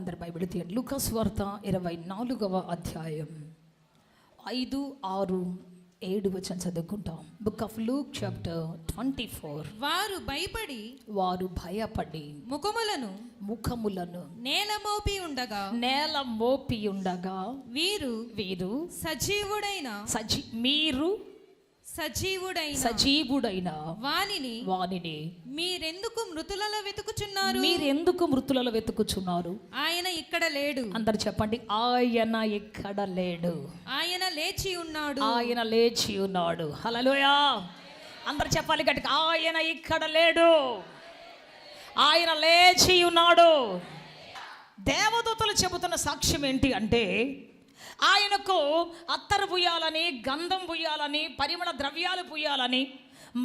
అందరు బైబిల్ తీయండి. లూకా సువార్త 24వ అధ్యాయం 5, 6, 7 వచనం చదువుకుంటాం. Book of Luke chapter 24. వారు భయపడి ముఖములను నేల మోపి ఉండగా వీరు సజీవుడైన వానిని మీరెందుకు మృతులలో వెతుకుచున్నారు? ఆయన ఇక్కడ లేడు. అందరు చెప్పండి, ఆయన ఇక్కడ లేడు, ఆయన లేచి ఉన్నాడు. హల్లెలూయా. అందరు చెప్పాలి గట్టిగా, ఆయన ఇక్కడ లేడు, ఆయన లేచి ఉన్నాడు. దేవదూతలు చెబుతున్న సాక్ష్యం ఏంటి అంటే, ఆయనకు అత్తరు పూయాలని, గంధం పూయాలని, పరిమళ ద్రవ్యాలు పూయాలని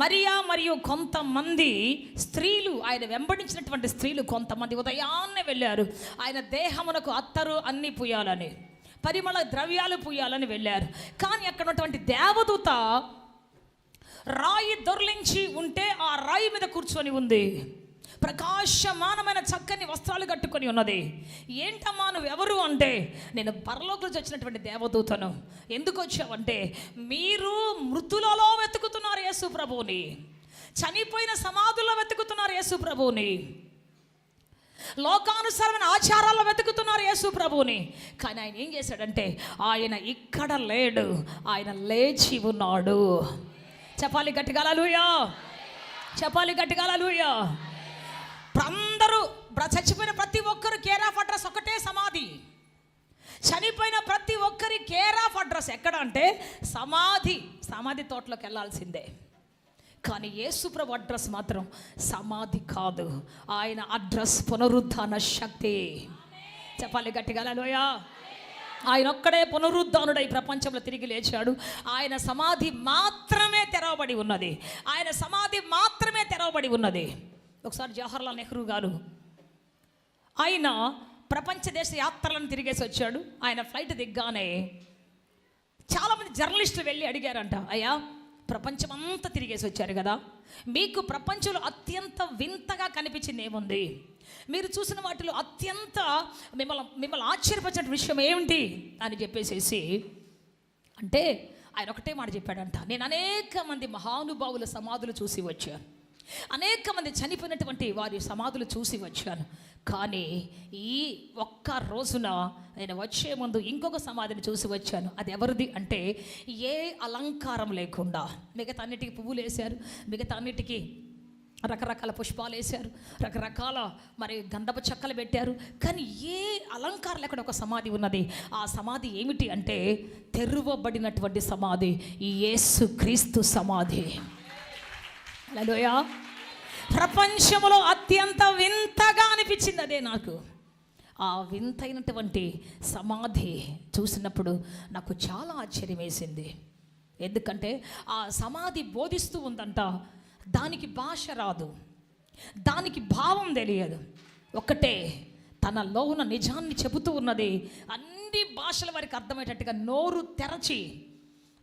మరియా మరియు కొంతమంది స్త్రీలు, ఆయన వెంబడించినటువంటి స్త్రీలు కొంతమంది ఉదయాన్నే వెళ్ళారు. ఆయన దేహమునకు అత్తరు అన్ని పూయాలని, పరిమళ ద్రవ్యాలు పూయాలని వెళ్ళారు. కానీ అక్కడ ఉన్నటువంటి దేవదూత రాయి దొర్లించి ఉంటే ఆ రాయి మీద కూర్చొని ఉంది. ప్రకాశమానమైన చక్కని వస్త్రాలు కట్టుకొని ఉన్నది. ఏంటమ్మా నువ్వు ఎవరు అంటే, నేను పరలోకం నుంచి వచ్చినటువంటి దేవదూతను. ఎందుకు వచ్చావంటే, మీరు మృతులలో వెతుకుతున్నారు యేసు ప్రభువుని, చనిపోయిన సమాధుల్లో వెతుకుతున్నారు యేసు ప్రభువుని, లోకానుసారమైన ఆచారాల్లో వెతుకుతున్నారు యేసు ప్రభువుని. కానీ ఆయన ఏం చేశాడంటే, ఆయన ఇక్కడ లేడు, ఆయన లేచి ఉన్నాడు. చెప్పాలి గట్టిగా హల్లెలూయా, చెప్పాలి గట్టిగా హల్లెలూయా. అందరూ చచ్చిపోయిన ప్రతి ఒక్కరు కేర్ ఆఫ్ అడ్రస్ ఒకటే సమాధి. చనిపోయిన ప్రతి ఒక్కరి కేర్ ఆఫ్ అడ్రస్ ఎక్కడ అంటే సమాధి తోటలోకి వెళ్ళాల్సిందే. కానీ యేసుప్రభు అడ్రస్ మాత్రం సమాధి కాదు, ఆయన అడ్రస్ పునరుద్ధాన శక్తి. చెప్పాలి గట్టిగా హల్లెలూయా. ఆయన ఒక్కడే పునరుద్ధానుడై ప్రపంచంలో తిరిగి లేచాడు. ఆయన సమాధి మాత్రమే తెరవబడి ఉన్నది, ఆయన సమాధి మాత్రమే తెరవబడి ఉన్నది. ఒకసారి జవహర్లాల్ నెహ్రూ గారు ఆయన ప్రపంచ దేశ యాత్రలను తిరిగేసి వచ్చాడు. ఆయన ఫ్లైట్ దిగ్గానే చాలామంది జర్నలిస్టులు వెళ్ళి అడిగారంట, అయ్యా ప్రపంచం అంతా తిరిగేసి వచ్చారు కదా, మీకు ప్రపంచంలో అత్యంత వింతగా కనిపించింది ఏముంది, మీరు చూసిన వాటిలో అత్యంత మిమ్మల్ని ఆశ్చర్యపరిచిన విషయం ఏమిటి అని చెప్పేసేసి అంటే ఆయన ఒకటే మాట చెప్పాడంట, నేను అనేక మంది మహానుభావుల సమాధులు చూసి వచ్చాను, అనేక మంది చనిపోయినటువంటి వారి సమాధులు చూసి వచ్చాను, కానీ ఈ ఒక్క రోజున నేను వచ్చే ముందు ఇంకొక సమాధిని చూసి వచ్చాను. అది ఎవరిది అంటే, ఏ అలంకారం లేకుండా, మిగతా అన్నిటికీ పువ్వులు వేశారు, మిగతా అన్నిటికీ రకరకాల పుష్పాలు వేశారు, రకరకాల మరి గంధపు చెక్కలు పెట్టారు, కానీ ఏ అలంకారం లేకుండా ఒక సమాధి ఉన్నది. ఆ సమాధి ఏమిటి అంటే, తెరువబడినటువంటి సమాధి, ఈ యేసు క్రీస్తు సమాధి. హల్లెలూయా. ప్రపంచంలో అత్యంత వింతగా అనిపించింది అదే నాకు. ఆ వింతైనటువంటి సమాధి చూసినప్పుడు నాకు చాలా ఆశ్చర్యం వేసింది. ఎందుకంటే ఆ సమాధి బోధిస్తూ ఉందంట, దానికి భాష రాదు, దానికి భావం తెలియదు, ఒకటే తనలో ఉన్న నిజాన్ని చెబుతూ ఉన్నది. అన్ని భాషల వారికి అర్థమయ్యేటట్టుగా నోరు తెరచి,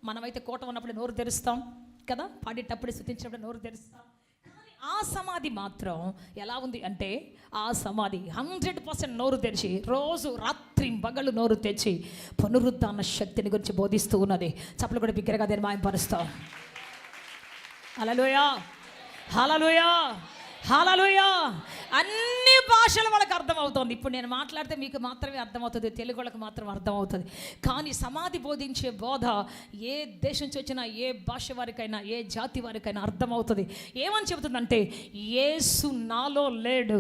మనమైతే కోట ఉన్నప్పుడు నోరు తెరుస్తాం కదా, పాడేటప్పుడు స్తుతించినప్పుడు నోరు తెరుస్తాం. కానీ ఆ సమాధి మాత్రం ఎలా ఉంది అంటే, ఆ సమాధి 100% నోరు తెరిచి, రోజు రాత్రి పగలు నోరు తెచ్చి పునరుద్ధాన శక్తిని గురించి బోధిస్తూ ఉన్నది. చప్పలు కూడా బిగ్గరగా దాన్ని మాయంపరుస్తాం. హల్లెలూయా, హల్లెలూయా, హల్లెలూయా. అన్ని భాషలు వాళ్ళకి అర్థమవుతుంది. ఇప్పుడు నేను మాట్లాడితే మీకు మాత్రమే అర్థమవుతుంది, తెలుగు వాళ్ళకి మాత్రం అర్థమవుతుంది. కానీ సమాధి బోధించే బోధ ఏ దేశం నుంచి వచ్చినా, ఏ భాష వారికైనా, ఏ జాతి వారికైనా అర్థమవుతుంది. ఏమని చెబుతుందంటే, యేసు నాలో లేడు,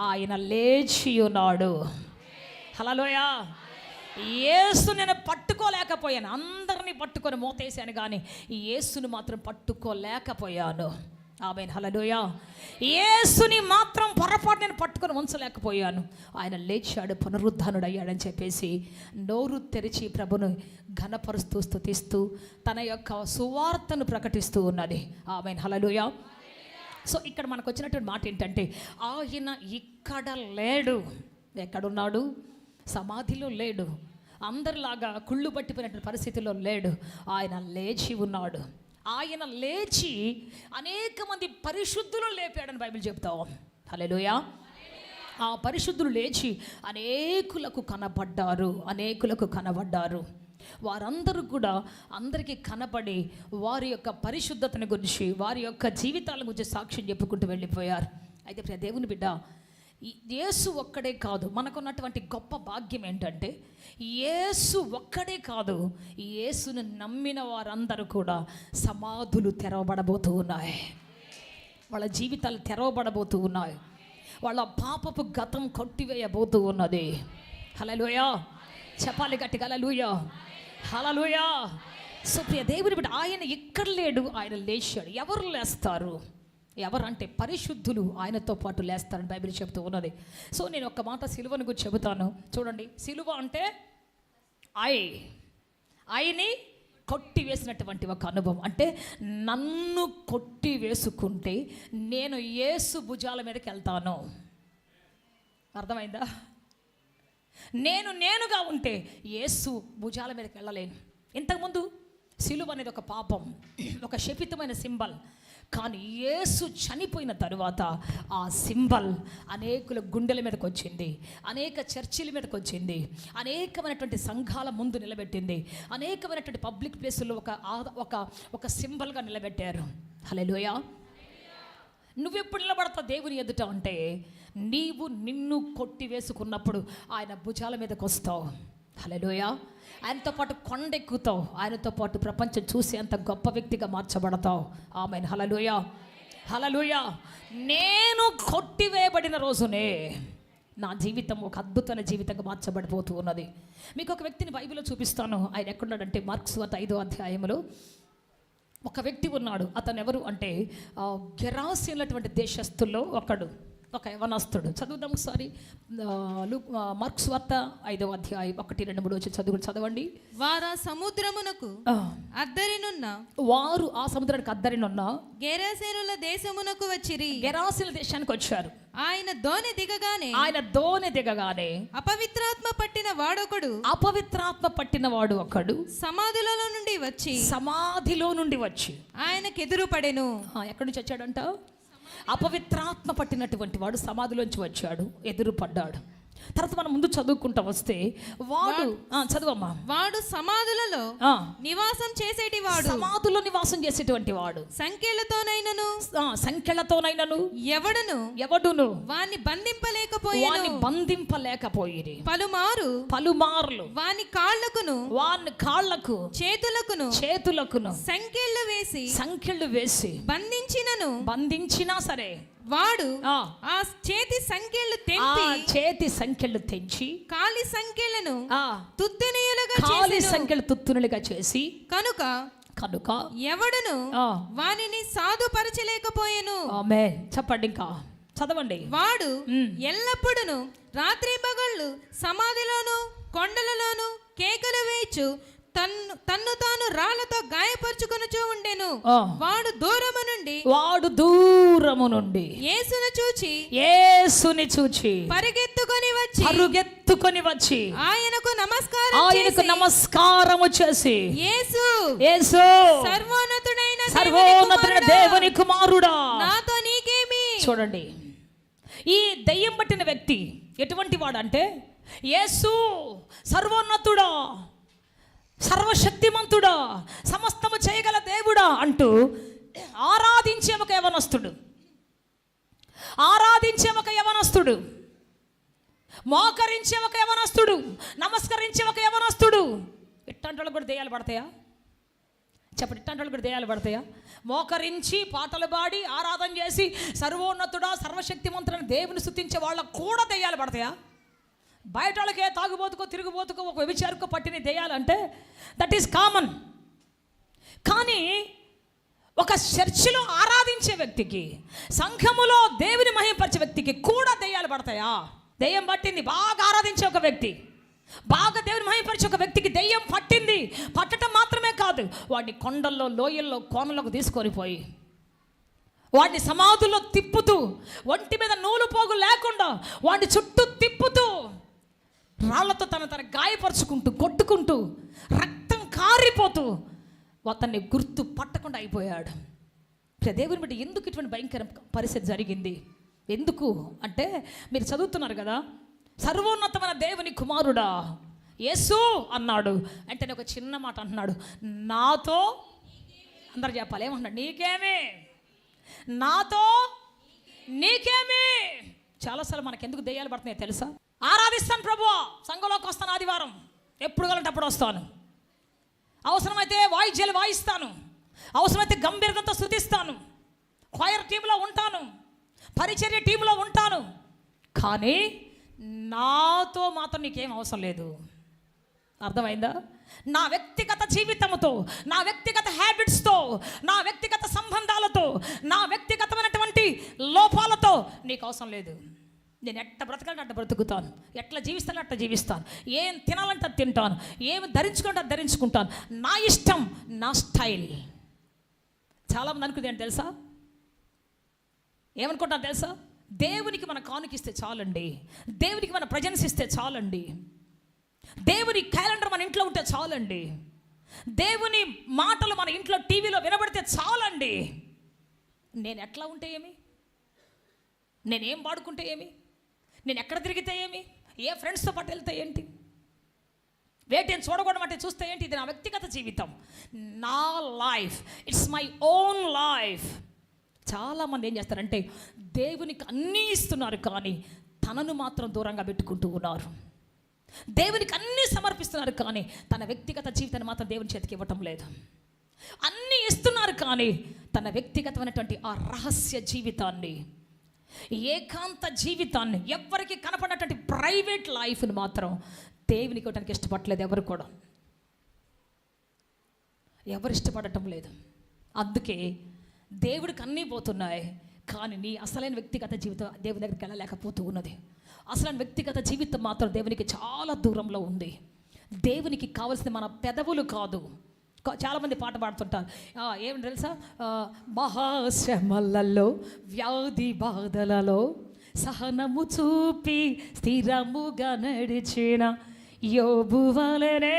ఆయన లేచి ఉన్నాడు. హల్లెలూయా. యేసు నేను పట్టుకోలేకపోయాను, అందరినీ పట్టుకొని మోతేసాను, కానీ ఈ యేసుని మాత్రం పట్టుకోలేకపోయాను. ఆమేన్, హల్లెలూయా. యేసుని మాత్రం పొరపాటు నేను పట్టుకొని ఉంచలేకపోయాను. ఆయన లేచాడు, పునరుద్ధానుడు అయ్యాడని చెప్పేసి నోరు తెరిచి ప్రభును ఘనపరుస్తూ స్తుతిస్తూ తన యొక్క సువార్తను ప్రకటిస్తూ ఉన్నది. ఆమేన్, హల్లెలూయా. సో ఇక్కడ మనకు వచ్చినటువంటి మాట ఏంటంటే, ఆయన ఇక్కడ లేడు. ఎక్కడున్నాడు? సమాధిలో లేడు, అందరిలాగా కుళ్ళు పట్టిపోయినటువంటి పరిస్థితిలో లేడు. ఆయన లేచి ఉన్నాడు. ఆయన లేచి అనేక మంది పరిశుద్ధులను లేపాడని బైబిల్ చెప్తాం. హల్లెలూయా. ఆ పరిశుద్ధులు లేచి అనేకులకు కనబడ్డారు. వారందరూ కూడా అందరికీ కనబడి వారి యొక్క పరిశుద్ధతను గురించి, వారి యొక్క జీవితాల గురించి సాక్ష్యం చెప్పుకుంటూ వెళ్ళిపోయారు. అయితే ప్రియ దేవుని బిడ్డ, యేసు ఒక్కడే కాదు, మనకున్నటువంటి గొప్ప భాగ్యం ఏంటంటే యేసు ఒక్కడే కాదు, యేసును నమ్మిన వారందరూ కూడా సమాధులు తెరవబడబోతూ ఉన్నాయి. వాళ్ళ జీవితాలు తెరవబడబోతూ ఉన్నాయి. వాళ్ళ పాపపు గతం కొట్టివేయబోతూ ఉన్నది. హల్లెలూయా, చెప్పాలి గట్టిగా హల్లెలూయా, హల్లెలూయా. సో ప్రియ దేవుని బిడ్డ, ఆయన ఇక్కడ లేడు, ఆయన లేచాడు. ఎవరు లేస్తారు? ఎవరంటే పరిశుద్ధులు ఆయనతో పాటు లేస్తారని బైబిల్ చెబుతూ ఉన్నది. సో నేను ఒక మాట సిలువను గురించి చెబుతాను. చూడండి, సిలువ అంటే ఆయన్ని కొట్టివేసినటువంటి ఒక అనుభవం. అంటే నన్ను కొట్టి వేసుకుంటే నేను యేసు భుజాల మీదకి వెళ్తాను. అర్థమైందా? నేనుగా ఉంటే యేసు భుజాల మీదకి వెళ్ళలేను. ఇంతకుముందు సిలువ అనేది ఒక పాపం, ఒక శపితమైన సింబల్. కానీ యేసు చనిపోయిన తరువాత ఆ సింబల్ అనేకుల గుండెల మీదకి వచ్చింది, అనేక చర్చిల మీదకి వచ్చింది, అనేకమైనటువంటి సంఘాల ముందు నిలబెట్టింది, అనేకమైనటువంటి పబ్లిక్ ప్లేసుల్లో ఒక సింబల్గా నిలబెట్టారు. హల్లెలూయా. నువ్వెప్పుడు నిలబడతావు దేవుని ఎదుట అంటే నిన్ను కొట్టి వేసుకున్నప్పుడు ఆయన భుజాల మీదకి వస్తావు. హల్లెలూయా. ఆయనతో పాటు కొండెక్కుతావు, ఆయనతో పాటు ప్రపంచం చూసి అంత గొప్ప వ్యక్తిగా మార్చబడతావు. ఆమేన్. హల్లెలూయా, హల్లెలూయా. నేను కొట్టివేయబడిన రోజునే నా జీవితం ఒక అద్భుతమైన జీవితంగా మార్చబడిపోతూ ఉన్నది. మీకు ఒక వ్యక్తిని బైబిల్లో చూపిస్తాను. ఆయన ఎక్కడున్నాడంటే మార్క్స్ వార్త 5వ అధ్యాయంలో ఒక వ్యక్తి ఉన్నాడు. అతను ఎవరు అంటే గెరాసీనులటువంటి దేశస్తుల్లో ఒక యవనస్తుడు. చదువుదాం ఒకసారి. మార్క్స్ వార్త 5వ అధ్యాయం 1, 2, 3 వచ్చి చదవండి. వారు ఆ సముద్రానికి అద్దరినున్న గెరాసీనుల దేశమునకు వచ్చిరి. గెరాసీనుల దేశానికి వచ్చారు. ఆయన దోణి దిగగానే అపవిత్రాత్మ పట్టిన వాడు ఒకడు సమాధిలో నుండి వచ్చి ఆయనకెదురు పడెను. ఎక్కడి నుంచి వచ్చాడంట? అపవిత్రాత్మ పట్టినటువంటి వాడు సమాధిలోంచి వచ్చాడు, ఎదురు పడ్డాడు. తర్వాత మనం ముందు చదువుకుంటా వస్తే చదువమ్మా. వాడు సమాధులలో నివాసం చేసేటువంటి వాడు సంఖ్యలతోనైనను ఎవడును వాని బంధింపలేకపోయిరి. పలుమార్లు వాని కాళ్ళకు చేతులకును సంఖ్యలు వేసి బంధించినా సరే వాడు ఆ చేతి సంఖ్యలు తెంచి కాలి సంఖ్యలను తుత్తునిలుగా చేసి కనుక ఎవడును వానిని సాధుపరచలేకపోయెను. ఆమేన్. చెప్పండి, ఇంకా చదవండి. వాడు ఎల్లప్పుడూ రాత్రి పగళ్ళు సమాధిలోను కొండలలోను కేకలు వేయచ్చు తన్ను తాను రాళ్లతో గాయపరుచుకొనుచూ ఉండెను. వాడు దూరము నుండి యేసుని చూచి పరిగెత్తుకొని వచ్చి ఆయనకు నమస్కారము చేసి యేసు సర్వోన్నతుడైన దేవుని కుమారుడా, నాతో నీకేమి. చూడండి, ఈ దయ్యం పట్టిన వ్యక్తి ఎటువంటి వాడంటే యేసు సర్వోన్నతుడా, సర్వశక్తిమంతుడా, సమస్తము చేయగల దేవుడా అంటూ ఆరాధించే ఒక యవనస్తుడు, మోకరించే ఒక యవనస్తుడు, నమస్కరించే ఒక యవనస్తుడు. ఇట్లాంటి వాళ్ళు కూడా దెయ్యాలు పడతాయా? చెప్పండి, ఇట్లాంటి వాళ్ళు కూడా దెయ్యాలు పడతాయా? మోకరించి పాటలు పాడి ఆరాధన చేసి సర్వోన్నతుడా, సర్వశక్తిమంతుడని దేవుని స్తుతించే వాళ్ళకు కూడా దెయ్యాలు పడతాయా? బయట వాళ్ళకే తాగుబోతుకో తిరుగుబోతుకో ఒక వ్యభిచారికో పట్టిన దెయ్యాలంటే దట్ ఈస్ కామన్. కానీ ఒక చర్చిలో ఆరాధించే వ్యక్తికి, సంఘములో దేవుని మహిమపరిచే వ్యక్తికి కూడా దెయ్యాలు పడతాయా? దెయ్యం పట్టింది, బాగా ఆరాధించే ఒక వ్యక్తి, బాగా దేవుని మహిమపరిచే ఒక వ్యక్తికి దెయ్యం పట్టింది. పట్టడం మాత్రమే కాదు, వాడిని కొండల్లో, లోయల్లో, కోనలకు తీసుకొని పోయి వాడిని సమాధుల్లో తిప్పుతూ, ఒంటి మీద నూలు పోగు లేకుండా వాడిని చుట్టూ తిప్పుతూ, రాళ్లతో తన గాయపరుచుకుంటూ, కొట్టుకుంటూ, రక్తం కారిపోతూ అతన్ని గుర్తు పట్టకుండా అయిపోయాడు. దేవుని బట్టి ఎందుకు ఇటువంటి భయంకర పరిస్థితి జరిగింది ఎందుకు అంటే మీరు చదువుతున్నారు కదా, సర్వోన్నతమైన దేవుని కుమారుడా యేసు అన్నాడు అంటే ఒక చిన్న మాట అంటున్నాడు, నాతో అందరు చెప్పాలి ఏమంటున్నాడు, నీకేమి, నాతో నీకేమి. చాలాసార్లు మనకు ఎందుకు దెయ్యాలు పడుతున్నాయి తెలుసా? ఆరాధిస్తాను ప్రభువా, సంఘంలోకి వస్తాను, ఆదివారం ఎప్పుడు కావాలంటే అప్పుడు వస్తాను, అవసరమైతే వాయిద్యాలు వాయిస్తాను, అవసరమైతే గంభీరంతో స్తుతిస్తాను, క్వైర్ టీంలో ఉంటాను, పరిచర్య టీంలో ఉంటాను, కానీ నాతో మాత్రం నీకేం అవసరం లేదు. అర్థమైందా? నా వ్యక్తిగత జీవితంతో, నా వ్యక్తిగత హ్యాబిట్స్తో, నా వ్యక్తిగత సంబంధాలతో, నా వ్యక్తిగతమైనటువంటి లోపాలతో నీకు అవసరం లేదు. నేను ఎట్ట బ్రతకాలంటే అట్ట బ్రతుకుతాను, ఎట్లా జీవిస్తాను అట్లా జీవిస్తాను, ఏం తినాలంటే అది తింటాను, ఏమి ధరించుకుంటే అది ధరించుకుంటాను, నా ఇష్టం, నా స్టైల్. చాలామంది అనుకుంది ఏంటి తెలుసా, ఏమనుకుంటాను తెలుసా, దేవునికి మన కానుకిస్తే చాలండి, దేవునికి మన ప్రజెన్స్ ఇస్తే చాలండి, దేవుని క్యాలెండర్ మన ఇంట్లో ఉంటే చాలండి, దేవుని మాటలు మన ఇంట్లో టీవీలో వినబడితే చాలండి. నేను ఎట్లా ఉంటే ఏమి, నేనేం వాడుకుంటే ఏమి, నేను ఎక్కడ తిరిగితే ఏమి, ఏ ఫ్రెండ్స్తో పాటు వెళ్తే ఏంటి, వేటిని చూడకూడదు అంటే చూస్తే ఏంటి, ఇది నా వ్యక్తిగత జీవితం, నా life, it's my own life. చాలామంది ఏం చేస్తారంటే దేవునికి అన్నీ ఇస్తున్నారు కానీ తనను మాత్రం దూరంగా పెట్టుకుంటూ ఉన్నారు. దేవునికి అన్నీ సమర్పిస్తున్నారు కానీ తన వ్యక్తిగత జీవితాన్ని మాత్రం దేవుని చేతికి ఇవ్వటం లేదు. అన్నీ ఇస్తున్నారు కానీ తన వ్యక్తిగతమైనటువంటి ఆ రహస్య జీవితాన్ని, ఏకాంత జీవితాన్ని, ఎవరికి కనపడినటువంటి ప్రైవేట్ లైఫ్ని మాత్రం దేవునికి ఇవ్వడానికి ఇష్టపడలేదు. ఎవరు కూడా ఎవరు ఇష్టపడటం లేదు. అందుకే దేవుడికి అన్నీ పోతున్నాయి కానీ నీ అసలైన వ్యక్తిగత జీవితం దేవుని దగ్గరికి వెళ్ళలేకపోతూ ఉన్నది. అసలైన వ్యక్తిగత జీవితం మాత్రం దేవునికి చాలా దూరంలో ఉంది. దేవునికి కావాల్సిన మన పెదవులు కాదు. చాలామంది పాట పాడుతుంటారు, ఏమి తెలుసా, మహాశ్రమలలో వ్యాధి బాధలలో సహనము చూపి స్థిరముగా నడిచిన యోబు వలెనే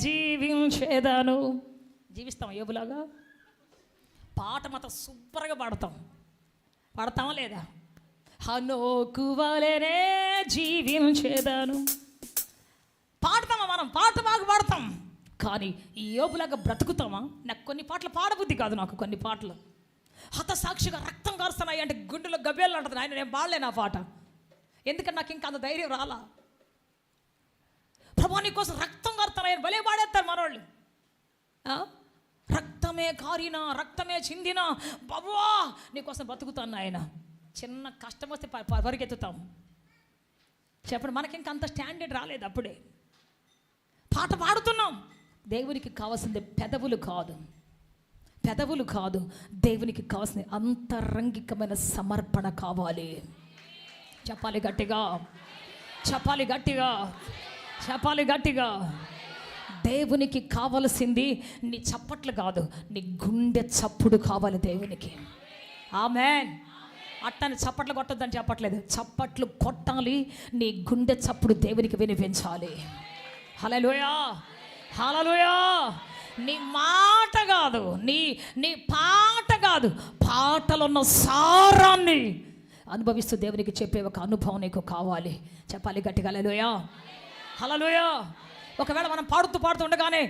జీవించేదాను. జీవిస్తాం యోబులాగా? పాట మాత్రం సూపర్గా పాడతామా లేదా? హనోకు వలెనే జీవించేదాను పాడతామా? మనం పాట బాగా పాడతాం కానీ ఈ యోబులాగా బ్రతుకుతామా? నాకు కొన్ని పాటలు పాడబుద్ధి కాదు. నాకు కొన్ని పాటలు హతసాక్షిగా రక్తం కారుస్తున్నాయి అంటే గుండెలో గబ్బేళ్ళు అంటుంది. ఆయన నేను పాడలేను ఆ పాట, ఎందుకంటే నాకు ఇంకా అంత ధైర్యం రాలా. ప్రభా నీ కోసం రక్తం కారుతున్నాయని భలే పాడేస్తారు మనోళ్ళు. రక్తమే కారినా, రక్తమే చిందినా, బాబా నీకోసం బతుకుతాను ఆయన. చిన్న కష్టం వస్తే పరిగెత్తుతాం. చెప్పండి, మనకి ఇంకా అంత స్టాండర్డ్ రాలేదు. అప్పుడే పాట పాడుతున్నాం. దేవునికి కావాల్సింది పెదవులు కాదు, పెదవులు కాదు. దేవునికి కావాల్సిన అంతరంగికమైన సమర్పణ కావాలి. చెప్పాలి గట్టిగా, చెప్పాలి గట్టిగా, చెప్పాలి గట్టిగా. దేవునికి కావలసింది నీ చప్పట్లు కాదు, నీ గుండె చప్పుడు కావాలి దేవునికి. ఆమేన్. అట్టని చప్పట్లు కొట్టొద్దని చెప్పట్లేదు, చప్పట్లు కొట్టాలి. నీ గుండె చప్పుడు దేవునికి వినిపించాలి. హల్లెలూయా, హల్లెలూయా. నీ మాట కాదు, నీ పాట కాదు, పాటలున్న సారాన్ని అనుభవిస్తూ దేవునికి చెప్పే ఒక అనుభవం నీకు కావాలి. చెప్పాలి గట్టిగా హల్లెలూయా, హల్లెలూయా. ఒకవేళ మనం పాడుతూ ఉండగానే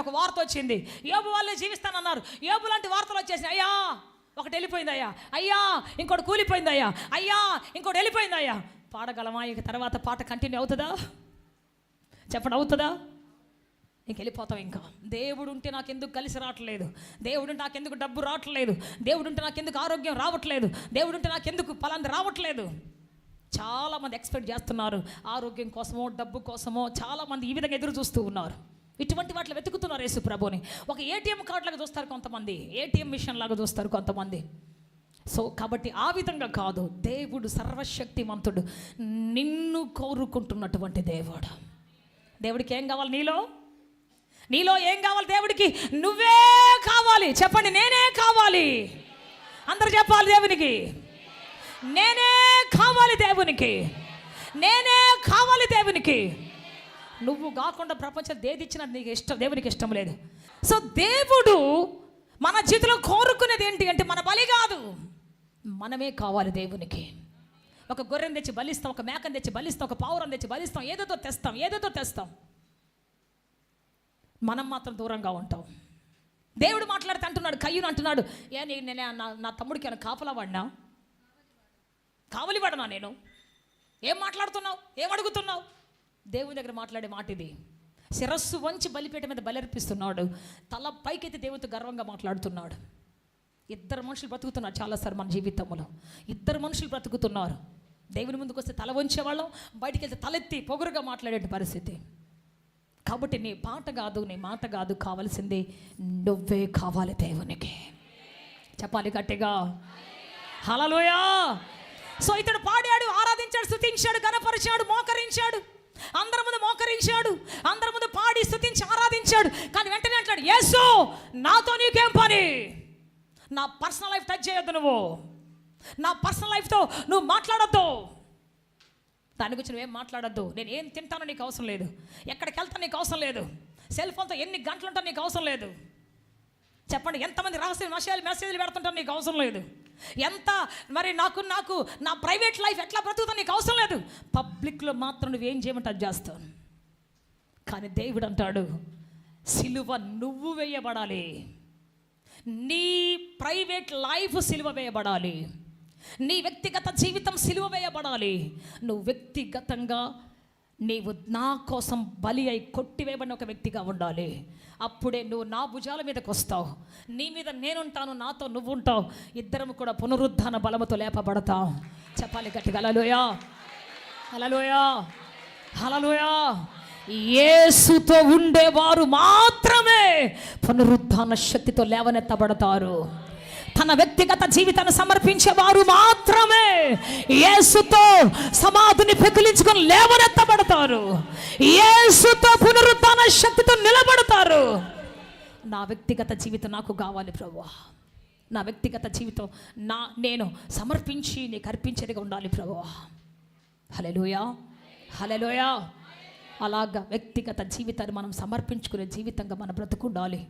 ఒక వార్త వచ్చింది, యోబు వాళ్ళే జీవిస్తానన్నారు. యోబు లాంటి వార్తలు వచ్చేసి, అయ్యా ఒకటి వెళ్ళిపోయిందయ్యా, అయ్యా ఇంకోటి కూలిపోయిందయ్యా, అయ్యా ఇంకోటి వెళ్ళిపోయిందయ్యా. పాడగలమా? ఇక తర్వాత పాట కంటిన్యూ అవుతుందా? చెప్పండి, అవుతుందా? ఇంకెళ్ళిపోతాం. ఇంకా దేవుడు ఉంటే నాకెందుకు కలిసి రావట్లేదు, దేవుడు ఉంటే నాకెందుకు డబ్బు రావట్లేదు, దేవుడు ఉంటే నాకెందుకు ఆరోగ్యం రావట్లేదు, దేవుడు ఉంటే నాకెందుకు పలాంది రావట్లేదు. చాలామంది ఎక్స్పెక్ట్ చేస్తున్నారు ఆరోగ్యం కోసమో డబ్బు కోసమో. చాలామంది ఈ విధంగా ఎదురు చూస్తూ ఉన్నారు. ఇటువంటి వాటిలో వెతుకుతున్నారు యేసు ప్రభుని. ఒక ఏటీఎం కార్డు లాగా చూస్తారు కొంతమంది, ఏటీఎం మిషన్ లాగా చూస్తారు కొంతమంది. సో కాబట్టి ఆ విధంగా కాదు. దేవుడు సర్వశక్తిమంతుడు, నిన్ను కోరుకుంటున్నటువంటి దేవుడు. దేవుడికి ఏం కావాలి? నీలో ఏం కావాలి? దేవుడికి నువ్వే కావాలి. చెప్పండి, నేనే కావాలి. అందరూ చెప్పాలి, దేవునికి నేనే కావాలి, దేవునికి నేనే కావాలి, దేవునికి. నువ్వు కాకుండా ప్రపంచం ఏది ఇచ్చినా నీకు ఇష్టం, దేవునికి ఇష్టం లేదు. సో దేవుడు మన జీవితంలో కోరుకునేది ఏంటి అంటే మన బలి కాదు, మనమే కావాలి దేవునికి. ఒక గొర్రెను తెచ్చి బలిస్తాం, ఒక మేకను తెచ్చి బలిస్తాం, ఒక పావురం తెచ్చి బలిస్తాం, ఏదేదో తెస్తాం. మనం మాత్రం దూరంగా ఉంటాం. దేవుడు మాట్లాడితే అంటున్నాడు, కయ్యూను అంటున్నాడు, నేను నా తమ్ముడికి ఏమైనా కాపలా వాడినా, కావలి వాడనా, నేను ఏం మాట్లాడుతున్నావు, ఏం అడుగుతున్నావు? దేవుని దగ్గర మాట్లాడే మాట ఇది. శిరస్సు వంచి బలిపీఠ మీద బలర్పిస్తున్నాడు, తల పైకైతే దేవుడితో గర్వంగా మాట్లాడుతున్నాడు. ఇద్దరు మనుషులు బ్రతుకుతున్నారు చాలాసార్లు మన జీవితంలో. ఇద్దరు మనుషులు బ్రతుకుతున్నారు. దేవుని ముందుకు వస్తే తల వంచేవాళ్ళం, బయటికి వెళ్తే తలెత్తి పొగరుగా మాట్లాడే పరిస్థితి. కాబట్టి నీ పాట కాదు, నీ మాట కాదు, కావాల్సింది నువ్వే కావాలి దేవునికి. చెప్పాలి గట్టిగా హల్లెలూయా. సో ఇతడు పాడాడు, ఆరాధించాడు, స్తుతించాడు, ఘనపరిచాడు, మోకరించాడు, అందరి ముందు మోకరించాడు, అందరి ముందు పాడి స్తుతించి ఆరాధించాడు. కానీ వెంటనే అంటాడు, యేసు నాతో నీకేం పని? నా పర్సనల్ లైఫ్ టచ్ చేయొద్దు, నువ్వు నా పర్సనల్ లైఫ్తో నువ్వు మాట్లాడొద్దు, దాని గురించి నువ్వేం మాట్లాడొద్దు. నేను ఏం తింటానో నీకు అవసరం లేదు, ఎక్కడికి వెళ్తాను నీకు అవసరం లేదు, సెల్ ఫోన్తో ఎన్ని గంటలు ఉంటాను నీకు అవసరం లేదు. చెప్పండి, ఎంతమంది రహస్య మెసేజ్లు పెడుతుంటాను నీకు అవసరం లేదు. ఎంత మరి నాకు నా ప్రైవేట్ లైఫ్ ఎట్లా బ్రతుకుతాను నీకు అవసరం లేదు. పబ్లిక్లో మాత్రం నువ్వేం చేయమంటే అది చేస్తాను. కానీ దేవుడు అంటాడు, సిలువ నువ్వు వేయబడాలి, నీ ప్రైవేట్ లైఫ్ సిలువ వేయబడాలి, నీ వ్యక్తిగత జీవితం సిలువ వేయబడాలి. నువ్వు వ్యక్తిగతంగా నీవు నా కోసం బలి అయి కొట్టివేయబడిన ఒక వ్యక్తిగా ఉండాలి. అప్పుడే నువ్వు నా భుజాల మీదకి వస్తావు, నీ మీద నేనుంటాను, నాతో నువ్వు ఉంటావు, ఇద్దరము కూడా పునరుద్ధాన బలముతో లేపబడతాం. చెప్పాలి గట్టిగా హల్లెలూయా, హల్లెలూయా, హల్లెలూయా. యేసుతో ఉండేవారు మాత్రమే పునరుద్ధాన శక్తితో లేవనెత్తబడతారు. తన వ్యక్తిగత జీవితాన్ని సమర్పించేవారు మాత్రమే యేసుతో సమాధిని పెకిలించుకొని లేవనెత్తబడతారు, యేసుతో పునరుద్ధాన శక్తితో నిలబడతారు. నా వ్యక్తిగత జీవితం నాకు కావాలి ప్రభువా, నా వ్యక్తిగత జీవితం నేను సమర్పించి నీకు అర్పించేదిగా ఉండాలి ప్రభువా. హల్లెలూయా, హల్లెలూయా. అలాగా వ్యక్తిగత జీవితాన్ని మనం సమర్పించుకునే జీవితంగా మన బ్రతుకుండాలి.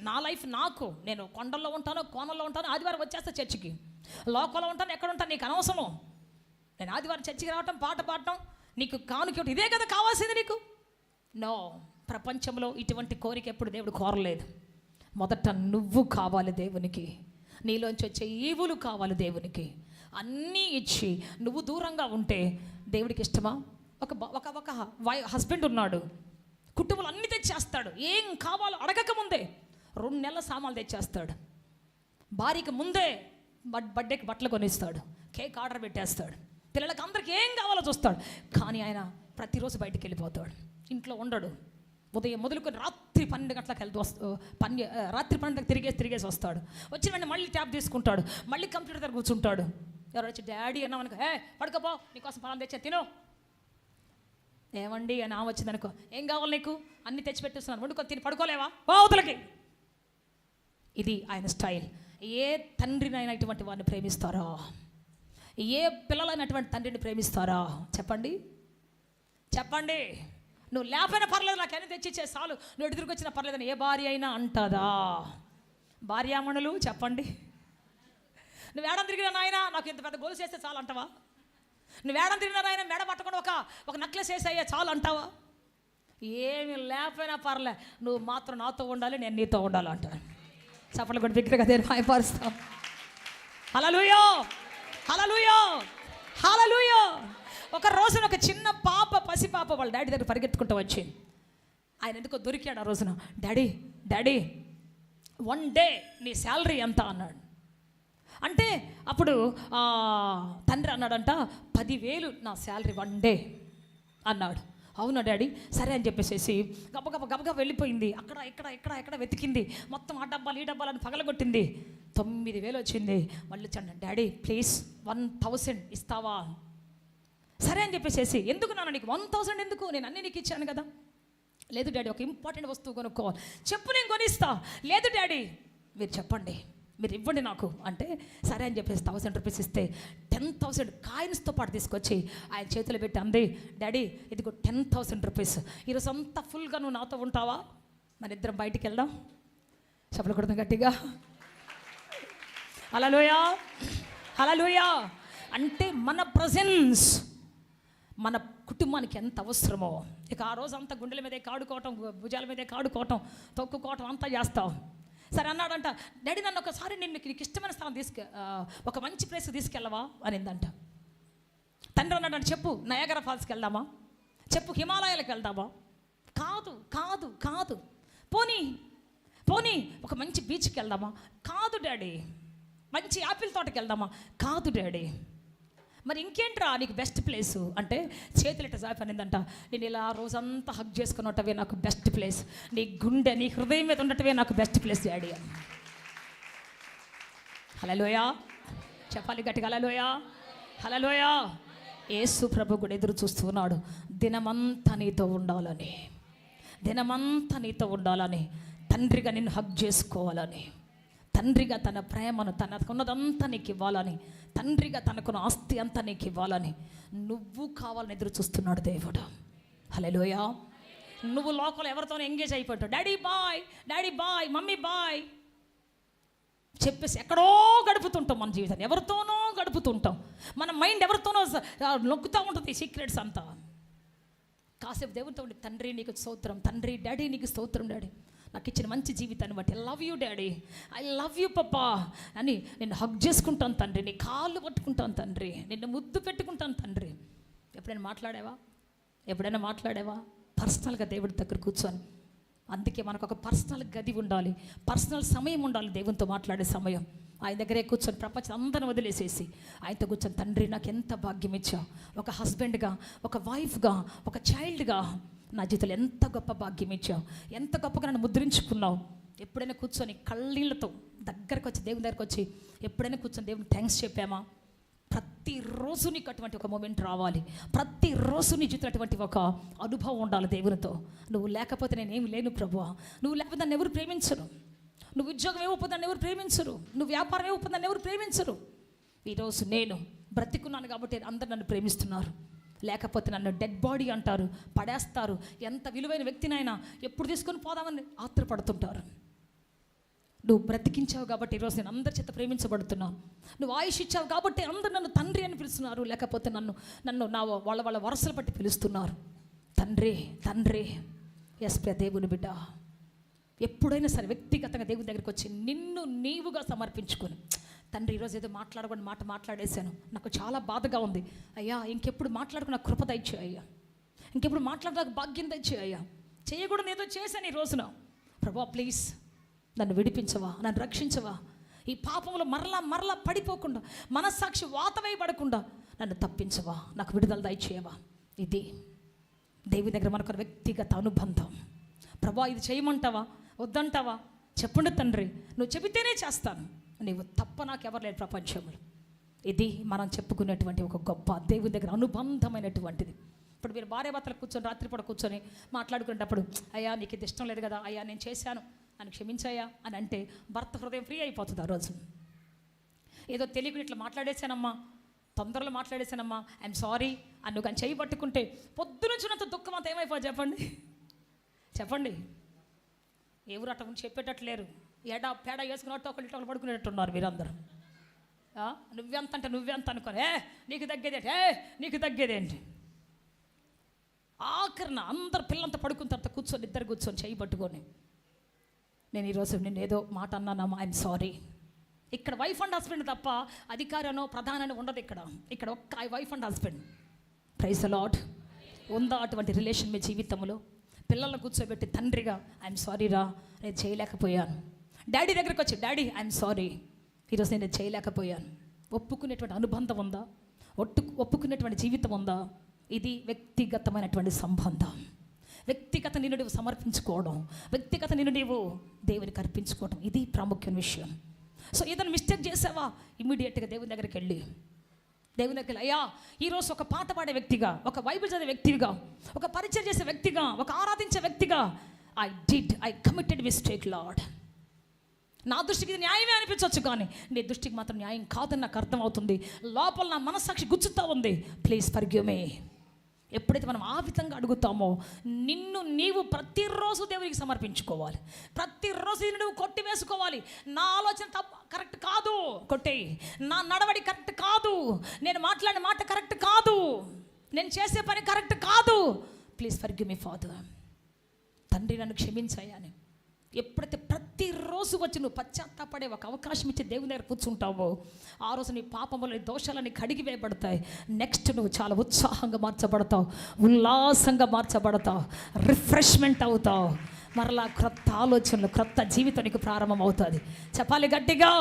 నా లైఫ్ నాకు, నేను కొండల్లో ఉంటాను, కోనల్లో ఉంటాను, ఆదివారం వచ్చేస్తా చర్చికి, లోకంలో ఉంటాను, ఎక్కడ ఉంటాను నీకు అనవసరం. నేను ఆదివారం చర్చికి రావటం, పాట పాడటం, నీకు కానుక ఇదే కదా కావాల్సింది నీకు. నో, ప్రపంచంలో ఇటువంటి కోరిక ఎప్పుడు దేవుడు కోరలేదు. మొదట నువ్వు కావాలి దేవునికి, నీలోంచి వచ్చే ఈవులు కావాలి దేవునికి. అన్నీ ఇచ్చి నువ్వు దూరంగా ఉంటే దేవుడికి ఇష్టమా? ఒక హస్బెండ్ ఉన్నాడు, కుటుంబంలో అన్నీ తెచ్చేస్తాడు, ఏం కావాలో అడగక ముందే 2 నెలల సామాన్లు తెచ్చేస్తాడు, భార్యకి ముందే బర్త్డేకి బట్టలు కొనిస్తాడు, కేక్ ఆర్డర్ పెట్టేస్తాడు, పిల్లలకి అందరికి ఏం కావాలో చూస్తాడు. కానీ ఆయన ప్రతిరోజు బయటికి వెళ్ళిపోతాడు, ఇంట్లో ఉండడు. ఉదయం మొదలుకొని రాత్రి 12 గంటలకు రాత్రి 12 తిరిగేసి వస్తాడు. వచ్చిన వెంటనే మళ్ళీ ట్యాబ్ తీసుకుంటాడు, మళ్ళీ కంప్యూటర్ దగ్గర కూర్చుంటాడు. ఎవరు వచ్చి డాడీ అన్నామనుకో, పడుకోపో నీకోసం పలానా తెచ్చా తిను. ఏమండి అని ఆమె వచ్చిందనుకో, ఏం కావాలి నీకు, అన్ని తెచ్చిపెట్టేస్తున్నాను, వండుకొని తిని పడుకోలేవా, అవతలకి. ఇది ఆయన స్టైల్. ఏ తండ్రినైనా ఇటువంటి వారిని ప్రేమిస్తారా? ఏ పిల్లలైనటువంటి తండ్రిని ప్రేమిస్తారా? చెప్పండి, చెప్పండి. నువ్వు లేకపోయినా పర్లేదు, నాకేమైనా తెచ్చిచ్చే చాలు, నువ్వు ఎదురుకొచ్చినా పర్లేదని ఏ భార్య అయినా అంటదా? భార్యామణులు చెప్పండి. నువ్వు ఏడం తిరిగినా నాయన నాకు ఇంత పెద్ద గొలుసు వేస్తే చాలు అంటావా? నువ్వు ఏడం తిరిగినా నాయన మెడ పట్టుకొని ఒక నెక్లెస్ వేసాయ్యా చాలు అంటావా? ఏమి లేకపోయినా పర్లే, నువ్వు మాత్రం నాతో ఉండాలి, నేను నీతో ఉండాలి అంటాను. చప్పట్లు కూడా బిగ్గరగా నేను భయపరుస్తాం. హల్లెలూయా, హల్లెలూయా, హల్లెలూయా. ఒక రోజున ఒక చిన్న పసిపాప వాళ్ళ డాడీ దగ్గర పరిగెత్తుకుంటూ వచ్చింది. ఆయన ఎందుకో దొరికాడు ఆ రోజున. డాడీ 1 డే నీ శాలరీ ఎంత అన్నాడు. అంటే అప్పుడు తండ్రి అన్నాడంట, 10,000 నా శాలరీ 1 డే అన్నాడు. అవునా డాడీ, సరే అని చెప్పేసి గబగబా వెళ్ళిపోయింది. అక్కడ వెతికింది, మొత్తం ఆ డబ్బాలు ఈ డబ్బాలని పగలగొట్టింది. 9,000 వచ్చింది. మళ్ళీ వచ్చాడు, డాడీ ప్లీజ్ 1,000 ఇస్తావా? సరే అని చెప్పేసి, ఎందుకు నాన్న నీకు 1,000 ఎందుకు, నేను అన్నీ నీకు ఇచ్చాను కదా. లేదు డాడీ, ఒక ఇంపార్టెంట్ వస్తువు కొనుక్కోవాలి. చెప్పు, నేను కొనిస్తా. లేదు డాడీ, మీరు చెప్పండి, మీరు ఇవ్వండి నాకు అంటే, సరే అని చెప్పేసి 1,000 రూపీస్ ఇస్తే 10,000 కాయిన్స్తో పాటు తీసుకొచ్చి ఆయన చేతిలో పెట్టి అంది, డాడీ ఇదిగో 10,000 రూపీస్, ఈరోజు అంతా ఫుల్గా నువ్వు నాతో ఉంటావా? మన ఇద్దరం బయటికి వెళ్దాం. చెప్పలు కొడతాం గట్టిగా. హల్లెలూయా, హల్లెలూయా. అంటే మన ప్రజెన్స్ మన కుటుంబానికి ఎంత అవసరమో. ఇక ఆ రోజు అంతా గుండెల మీదే కాడుకోవటం, భుజాల మీదే కాడుకోవటం, తొక్కుకోవటం అంతా చేస్తాం. సరే అన్నాడంట, డాడీ నన్ను ఒకసారి నీకు ఇష్టమైన స్థలం ఒక మంచి ప్లేస్కి తీసుకెళ్ళవా అనిందంట. తండ్రి అన్నాడంట, చెప్పు నయాగరా ఫాల్స్కి వెళ్దామా, చెప్పు హిమాలయాలకు వెళ్దామా. కాదు కాదు కాదు. పోనీ పోనీ ఒక మంచి బీచ్కి వెళ్దామా. కాదు డాడీ. మంచి యాపిల్ తోటకి వెళ్దామా. కాదు డాడీ. మరి ఇంకేంట్రా నీకు బెస్ట్ ప్లేసు అంటే చేతులెట్ట జాఫ్ అనిందంట, నేను ఇలా రోజంతా హగ్ చేసుకున్నట్టవే నాకు బెస్ట్ ప్లేస్, నీ గుండె నీ హృదయం మీద ఉన్నట్టవే నాకు బెస్ట్ ప్లేస్ డాడీ. హల్లెలూయా, చెప్పాలి గట్టిగా హల్లెలూయా, హల్లెలూయా. యేసు ప్రభు కూడా ఎదురు చూస్తున్నాడు దినమంతా నీతో ఉండాలని, దినమంతా నీతో ఉండాలని, తండ్రిగా నిన్ను హగ్ చేసుకోవాలని, తండ్రిగా తన ప్రేమను తనకున్నదంతా నీకు ఇవ్వాలని, తండ్రిగా తనకున్న ఆస్తి అంతా నీకు ఇవ్వాలని నువ్వు కావాలని ఎదురు చూస్తున్నాడు దేవుడు. హల్లెలూయా. నువ్వు లోకల్ ఎవరితోనో ఎంగేజ్ అయిపోతావు, daddy bye, daddy bye, mummy bye చెప్పేసి ఎక్కడో గడుపుతుంటాం. మన జీవితాన్ని ఎవరితోనో గడుపుతుంటాం. మన మైండ్ ఎవరితోనో నొక్కుతూ ఉంటుంది సీక్రెట్స్ అంతా. కాసేపు దేవుడితో ఉండి, తండ్రి నీకు స్తోత్రం, తండ్రి డాడీ నీకు స్తోత్రం డాడీ, నాకు ఇచ్చిన మంచి జీవితాన్ని బట్టి I love you daddy, I love you papa అని నేను హగ్ చేసుకుంటాను తండ్రి, నీ కాళ్ళు పట్టుకుంటాను తండ్రి, నిన్ను ముద్దు పెట్టుకుంటాను తండ్రి. ఎప్పుడైనా మాట్లాడావా పర్సనల్గా దేవుడి దగ్గర కూర్చొని. అందుకే మనకు ఒక పర్సనల్ గది ఉండాలి, పర్సనల్ సమయం ఉండాలి, దేవునితో మాట్లాడే సమయం. ఆయన దగ్గరే కూర్చొని ప్రపంచం అందరిని వదిలేసేసి ఆయనతో కూర్చొని, తండ్రి నాకు ఎంత భాగ్యం ఇచ్చావు, ఒక హస్బెండ్గా, ఒక వైఫ్గా, ఒక చైల్డ్గా నా జీవితంలో ఎంత గొప్ప భాగ్యం ఇచ్చావు, ఎంత గొప్పగా నన్ను ముద్రించుకున్నావు. ఎప్పుడైనా కూర్చొని కళ్ళీళ్ళతో దగ్గరకు వచ్చి దేవుని దగ్గరకు వచ్చి ఎప్పుడైనా కూర్చొని దేవుని థ్యాంక్స్ చెప్పామా? ప్రతిరోజు నీకు అటువంటి ఒక మూమెంట్ రావాలి, ప్రతిరోజు నీ జీవితంలో అటువంటి ఒక అనుభవం ఉండాలి దేవునితో. నువ్వు లేకపోతే నేనేమి లేను ప్రభువా, నువ్వు లేకపోతే నన్ను ఎవరు ప్రేమించరు, నువ్వు ఉద్యోగం ఏమైపోతే నన్ను ఎవరు ప్రేమించరు, నువ్వు వ్యాపారం ఏమైపోతే నన్ను ఎవరు ప్రేమించరు. ఈరోజు నేను బ్రతికున్నాను కాబట్టి అందరు నన్ను ప్రేమిస్తున్నారు, లేకపోతే నన్ను డెడ్ బాడీ అంటారు, పడేస్తారు. ఎంత విలువైన వ్యక్తినైనా ఎప్పుడు తీసుకొని పోదామని ఆత్రపడుతుంటారు. నువ్వు బ్రతికించావు కాబట్టి ఈరోజు నేను అందరి చేత ప్రేమించబడుతున్నాను. నువ్వు ఆయుష్ ఇచ్చావు కాబట్టి అందరు నన్ను తండ్రి అని పిలుస్తున్నారు, లేకపోతే నన్ను నా వాళ్ళ వరసలు బట్టి పిలుస్తున్నారు. తండ్రి తండ్రి. ఎస్ ప్రియ దేవుని బిడ్డ, ఎప్పుడైనా సరే వ్యక్తిగతంగా దేవుని దగ్గరికి వచ్చి నిన్ను నీవుగా సమర్పించుకొని, తండ్రి ఈరోజు ఏదో మాట్లాడకుండా మాట్లాడేశాను, నాకు చాలా బాధగా ఉంది అయ్యా, ఇంకెప్పుడు మాట్లాడుకున్న కృప దయచే అయ్యా, ఇంకెప్పుడు మాట్లాడడానికి భాగ్యం దయచే అయ్యా, చేయకూడదు ఏదో చేశాను ఈ రోజున ప్రభువా, ప్లీజ్ నన్ను విడిపించవా, నన్ను రక్షించవా, ఈ పాపంలో మరలా పడిపోకుండా, మనస్సాక్షి వాతవేయబడకుండా నన్ను తప్పించవా, నాకు విడుదల దయచేయవా. ఇది దేవుని దగ్గర మనకు వ్యక్తిగత అనుబంధం. ప్రభువా ఇది చేయమంటావా, వద్దంటావా, చెప్పండి తండ్రి, నువ్వు చెబితేనే చేస్తాను, నీవు తప్ప నాకు ఎవరు లేరు ప్రపంచంలో. ఇది మనం చెప్పుకునేటువంటి ఒక గొప్ప దేవుని దగ్గర అనుబంధమైనటువంటిది. ఇప్పుడు మీరు భార్యాభర్తలు కూర్చొని రాత్రిపూట కూర్చొని మాట్లాడుకునేటప్పుడు, అయ్యా నీకు ఇది ఇష్టం లేదు కదా, అయ్యా నేను చేశాను నన్ను క్షమించాయా అని అంటే భర్త హృదయం ఫ్రీ అయిపోతుంది. ఆ రోజు ఏదో తెలియకుండా ఇట్లా మాట్లాడేశానమ్మా, తొందరలో మాట్లాడేశానమ్మా, ఐఎమ్ సారీ అని నువ్వు కానీ చేయి పట్టుకుంటే పొద్దునుంచినంత దుఃఖం అంతా ఏమైపోతుంది చెప్పండి. ఎవరు అట్ట చెప్పేటట్లు లేరు, పేడ వేసుకున్నట్టు ఒకళ్ళు పడుకునేటట్టున్నారు మీరందరూ. నువ్వెంత అంటే నువ్వెంత అనుకోని, నీకు తగ్గేదేంటి. ఆఖరిన అందరు పిల్లలంతా పడుకున్న తర్వాత కూర్చొని ఇద్దరు కూర్చొని చేయి పట్టుకొని, నేను ఈరోజు నేను ఏదో మాట అన్నానమ్మా, ఐఎమ్ సారీ. ఇక్కడ వైఫ్ అండ్ హస్బెండ్ తప్ప అధికారనో ప్రధానో ఉండదు. ఇక్కడ ఒక్క wife and husband. Praise the lord. ఉందా అటువంటి రిలేషన్ మీ జీవితంలో? పిల్లలను కూర్చోబెట్టి తండ్రిగా, ఐఎమ్ సారీ రా, నేను చేయలేకపోయాను. డాడీ దగ్గరకు వచ్చి, డాడీ ఐఎమ్ సారీ, ఈరోజు నేను చేయలేకపోయాను. ఒప్పుకునేటువంటి అనుబంధం ఉందా? ఒప్పుకునేటువంటి జీవితం ఉందా? ఇది వ్యక్తిగతమైనటువంటి సంబంధం. వ్యక్తిగత నిన్ను నీవు సమర్పించుకోవడం, వ్యక్తిగత నిన్ను నీవు దేవునికి అర్పించుకోవడం, ఇది ప్రాముఖ్యమైన విషయం. సో ఏదైనా మిస్టేక్ చేసావా, ఇమ్మీడియట్గా దేవుని దగ్గరికి వెళ్ళి అయ్యా ఈరోజు ఒక పాట పాడే వ్యక్తిగా, ఒక బైబిల్ చదివే వ్యక్తిగా, ఒక పరిచయం చేసే వ్యక్తిగా, ఒక ఆరాధించే వ్యక్తిగా, ఐ కమిటెడ్ మిస్టేక్ లార్డ్. నా దృష్టికి ఇది న్యాయమే అనిపించవచ్చు, కానీ నీ దృష్టికి మాత్రం న్యాయం కాదని నాకు అర్థమవుతుంది. లోపల నా మనస్సాక్షి గుచ్చుతూ ఉంది, ప్లీజ్ ఫర్గివ్ మీ. ఎప్పుడైతే మనం ఆ విధంగా అడుగుతామో, నిన్ను నీవు ప్రతిరోజు దేవునికి సమర్పించుకోవాలి, ప్రతిరోజు నువ్వు కొట్టివేసుకోవాలి. నా ఆలోచన కరెక్ట్ కాదు, కొట్టేయి. నా నడవడి కరెక్ట్ కాదు, నేను మాట్లాడిన మాట కరెక్ట్ కాదు, నేను చేసే పని కరెక్ట్ కాదు, ప్లీజ్ ఫర్గివ్ మీ ఫాదర్. తండ్రి నన్ను క్షమించాయని ఎప్పుడైతే ప్రతిరోజు వచ్చి నువ్వు పశ్చాత్తాపడే ఒక అవకాశం ఇచ్చి దేవుని దగ్గర కూర్చుంటావో, ఆ రోజు నీ పాపములు, దోషాలని కడిగివేయబడతాయి. నెక్స్ట్ నువ్వు చాలా ఉత్సాహంగా మార్చబడతావు, ఉల్లాసంగా మార్చబడతావు, రిఫ్రెష్మెంట్ అవుతావు. మరలా క్రొత్త ఆలోచనలు, క్రొత్త జీవితం నీకు ప్రారంభం అవుతుంది. చెప్పాలి గట్టిగా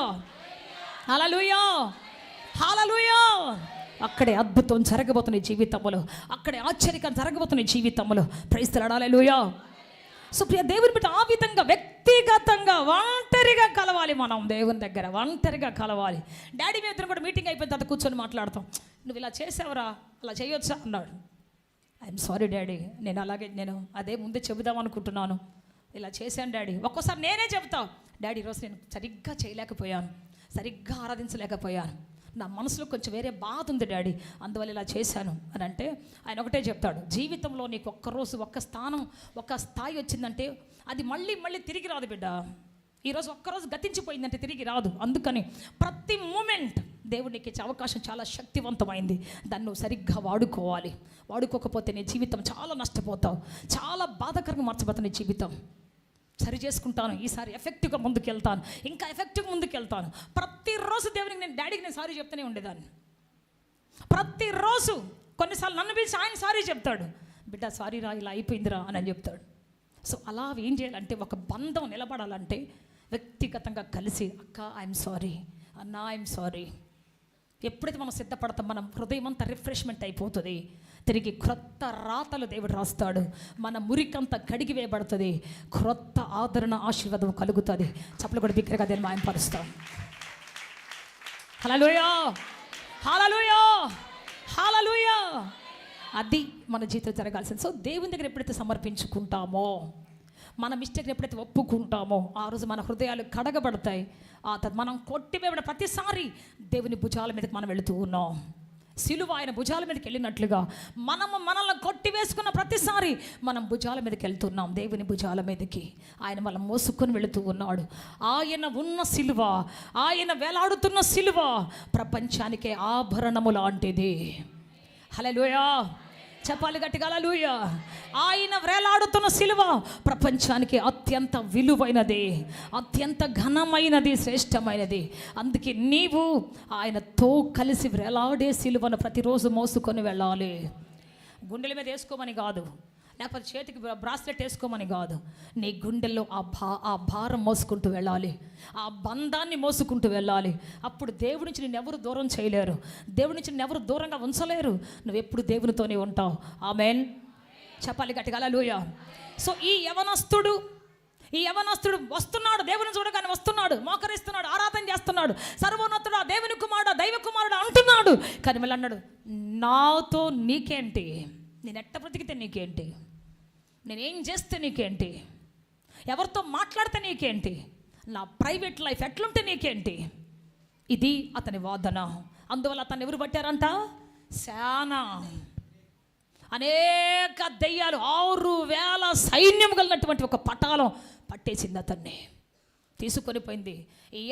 హల్లెలూయా, హల్లెలూయా. అక్కడే అద్భుతం జరగబోతున్న జీవితంలో, అక్కడే ఆశ్చర్యకరం జరగబోతున్న జీవితంలో. Praise the Lord, hallelujah. So ప్రియ దేవుని బిడ్డ, ఆ విధంగా వ్యక్తిగతంగా ఒంటరిగా కలవాలి. మనం దేవుని దగ్గర ఒంటరిగా కలవాలి. డాడీ మీ ఇద్దరు కూడా మీటింగ్ అయిపోయిన తర్వాత కూర్చొని మాట్లాడతాం. నువ్వు ఇలా చేసావురా, అలా చేయొచ్చా అన్నాడు. ఐఎమ్ సారీ డాడీ, నేను అదే ముందే చెబుదాం అనుకుంటున్నాను, ఇలా చేశాను డాడీ. ఒక్కోసారి నేనే చెబుతా, డాడీ ఈరోజు నేను సరిగ్గా చేయలేకపోయాను, సరిగ్గా ఆరాధించలేకపోయాను, నా మనసులో కొంచెం వేరే బాధ ఉంది డాడీ, అందువల్ల ఇలా చేశాను అని అంటే ఆయన ఒకటే చెప్తాడు, జీవితంలో నీకు ఒక్కరోజు ఒక్క స్థానం, ఒక్క స్థాయి వచ్చిందంటే అది మళ్ళీ మళ్ళీ తిరిగి రాదు బిడ్డ. ఈరోజు ఒక్కరోజు గతించిపోయిందంటే తిరిగి రాదు. అందుకని ప్రతి మూమెంట్ దేవుడు నీకు ఇచ్చే అవకాశం చాలా శక్తివంతమైంది, దాన్ని నువ్వు సరిగ్గా వాడుకోవాలి. వాడుకోకపోతే నీ జీవితం చాలా నష్టపోతావు, చాలా బాధాకరంగా మార్చబోతుంది నీ జీవితం. సరి చేసుకుంటాను, ఈసారి ఎఫెక్టివ్గా ముందుకెళ్తాను, ఇంకా ఎఫెక్టివ్గా ముందుకెళ్తాను. ప్రతిరోజు దేవునికి నేను డాడీకి నేను సారీ చెప్తూనే ఉండేదాన్ని. ప్రతిరోజు కొన్నిసార్లు నన్ను పిలిచి ఆయన సారీ చెప్తాడు, బిడ్డ సారీ రా, ఇలా అయిపోయిందిరా అని చెప్తాడు. సో అలా ఏం చేయాలంటే, ఒక బంధం నిలబడాలంటే వ్యక్తిగతంగా కలిసి, అక్క ఐఎమ్ సారీ, అన్న ఐఎమ్ సారీ. ఎప్పుడైతే మనం సిద్ధపడతాం, మనం హృదయం అంతా రిఫ్రెష్మెంట్ అయిపోతుంది. తిరిగి క్రొత్త రాతలు దేవుడు రాస్తాడు, మన మురికంతా కడిగి వేయబడుతుంది, క్రొత్త ఆదరణ, ఆశీర్వాదం కలుగుతుంది. చప్పలు కూడా బిగ్గరగా దేని మాయపరుస్తాం. హల్లెలూయా, హల్లెలూయా, హల్లెలూయా. అది మన జీవితం జరగాల్సింది. సో దేవుని దగ్గర ఎప్పుడైతే సమర్పించుకుంటామో, మన మిస్టేక్ ఎప్పుడైతే ఒప్పుకుంటామో, ఆ రోజు మన హృదయాలు కడగబడతాయి. మనం కొట్టివేయబడిన ప్రతిసారి దేవుని భుజాల మీదకి మనం వెళుతూ ఉన్నాం. సిలువ ఆయన భుజాల మీదకి వెళ్ళినట్లుగా మనల్ని కొట్టివేసుకున్న ప్రతిసారి మనం భుజాల మీదకి వెళ్తున్నాం, దేవుని భుజాల మీదకి. ఆయన మనం మోసుకొని వెళుతూ ఉన్నాడు. ఆయన ఉన్న సిలువ, ఆయన వేలాడుతున్న సిలువ ప్రపంచానికే ఆభరణము లాంటిది. హల్లెలూయా, చెప్పాలి గట్టిగా హల్లెలూయా. ఆయన వేలాడుతున్న సిలువ ప్రపంచానికి అత్యంత విలువైనది, అత్యంత ఘనమైనది, శ్రేష్టమైనది. అందుకే నీవు ఆయనతో కలిసి వేలాడే సిలువను ప్రతిరోజు మోసుకొని వెళ్ళాలి. గుండెల మీద వేసుకోమని కాదు, లేకపోతే చేతికి బ్రాస్లెట్ వేసుకోమని కాదు, నీ గుండెల్లో ఆ భారం మోసుకుంటూ వెళ్ళాలి, ఆ బంధాన్ని మోసుకుంటూ వెళ్ళాలి. అప్పుడు దేవుడి నుంచి నిన్ను ఎవరు దూరం చేయలేరు, దేవుడి నుంచి నిన్ను ఎవరు దూరంగా ఉంచలేరు. నువ్వు ఎప్పుడు దేవునితోనే ఉంటావు. ఆమేన్, చెప్పాలి గట్టిగా హల్లెలూయా. సో ఈ యవనస్తుడు వస్తున్నాడు, దేవుని చూడగానే వస్తున్నాడు, మోకరిస్తున్నాడు, ఆరాధన చేస్తున్నాడు, సర్వోన్నతుడా, దేవుని కుమారుడా, దైవ కుమారుడా అంటున్నాడు. కానీ మళ్ళీ అన్నాడు, నాతో నీకేంటి, నేను ఎట్ట బ్రతికితే నీకేంటి, నేనేం చేస్తే నీకేంటి, ఎవరితో మాట్లాడితే నీకేంటి, నా ప్రైవేట్ లైఫ్ ఎట్లుంటే నీకేంటి. ఇది అతని వాదన. అందువల్ల అతన్ని ఎవరు పట్టారంట, శానా అనేక దెయ్యాలు, 6,000 సైన్యం కలిగినటువంటి ఒక పటాలం పట్టేసింది, అతన్ని తీసుకొని పోయింది.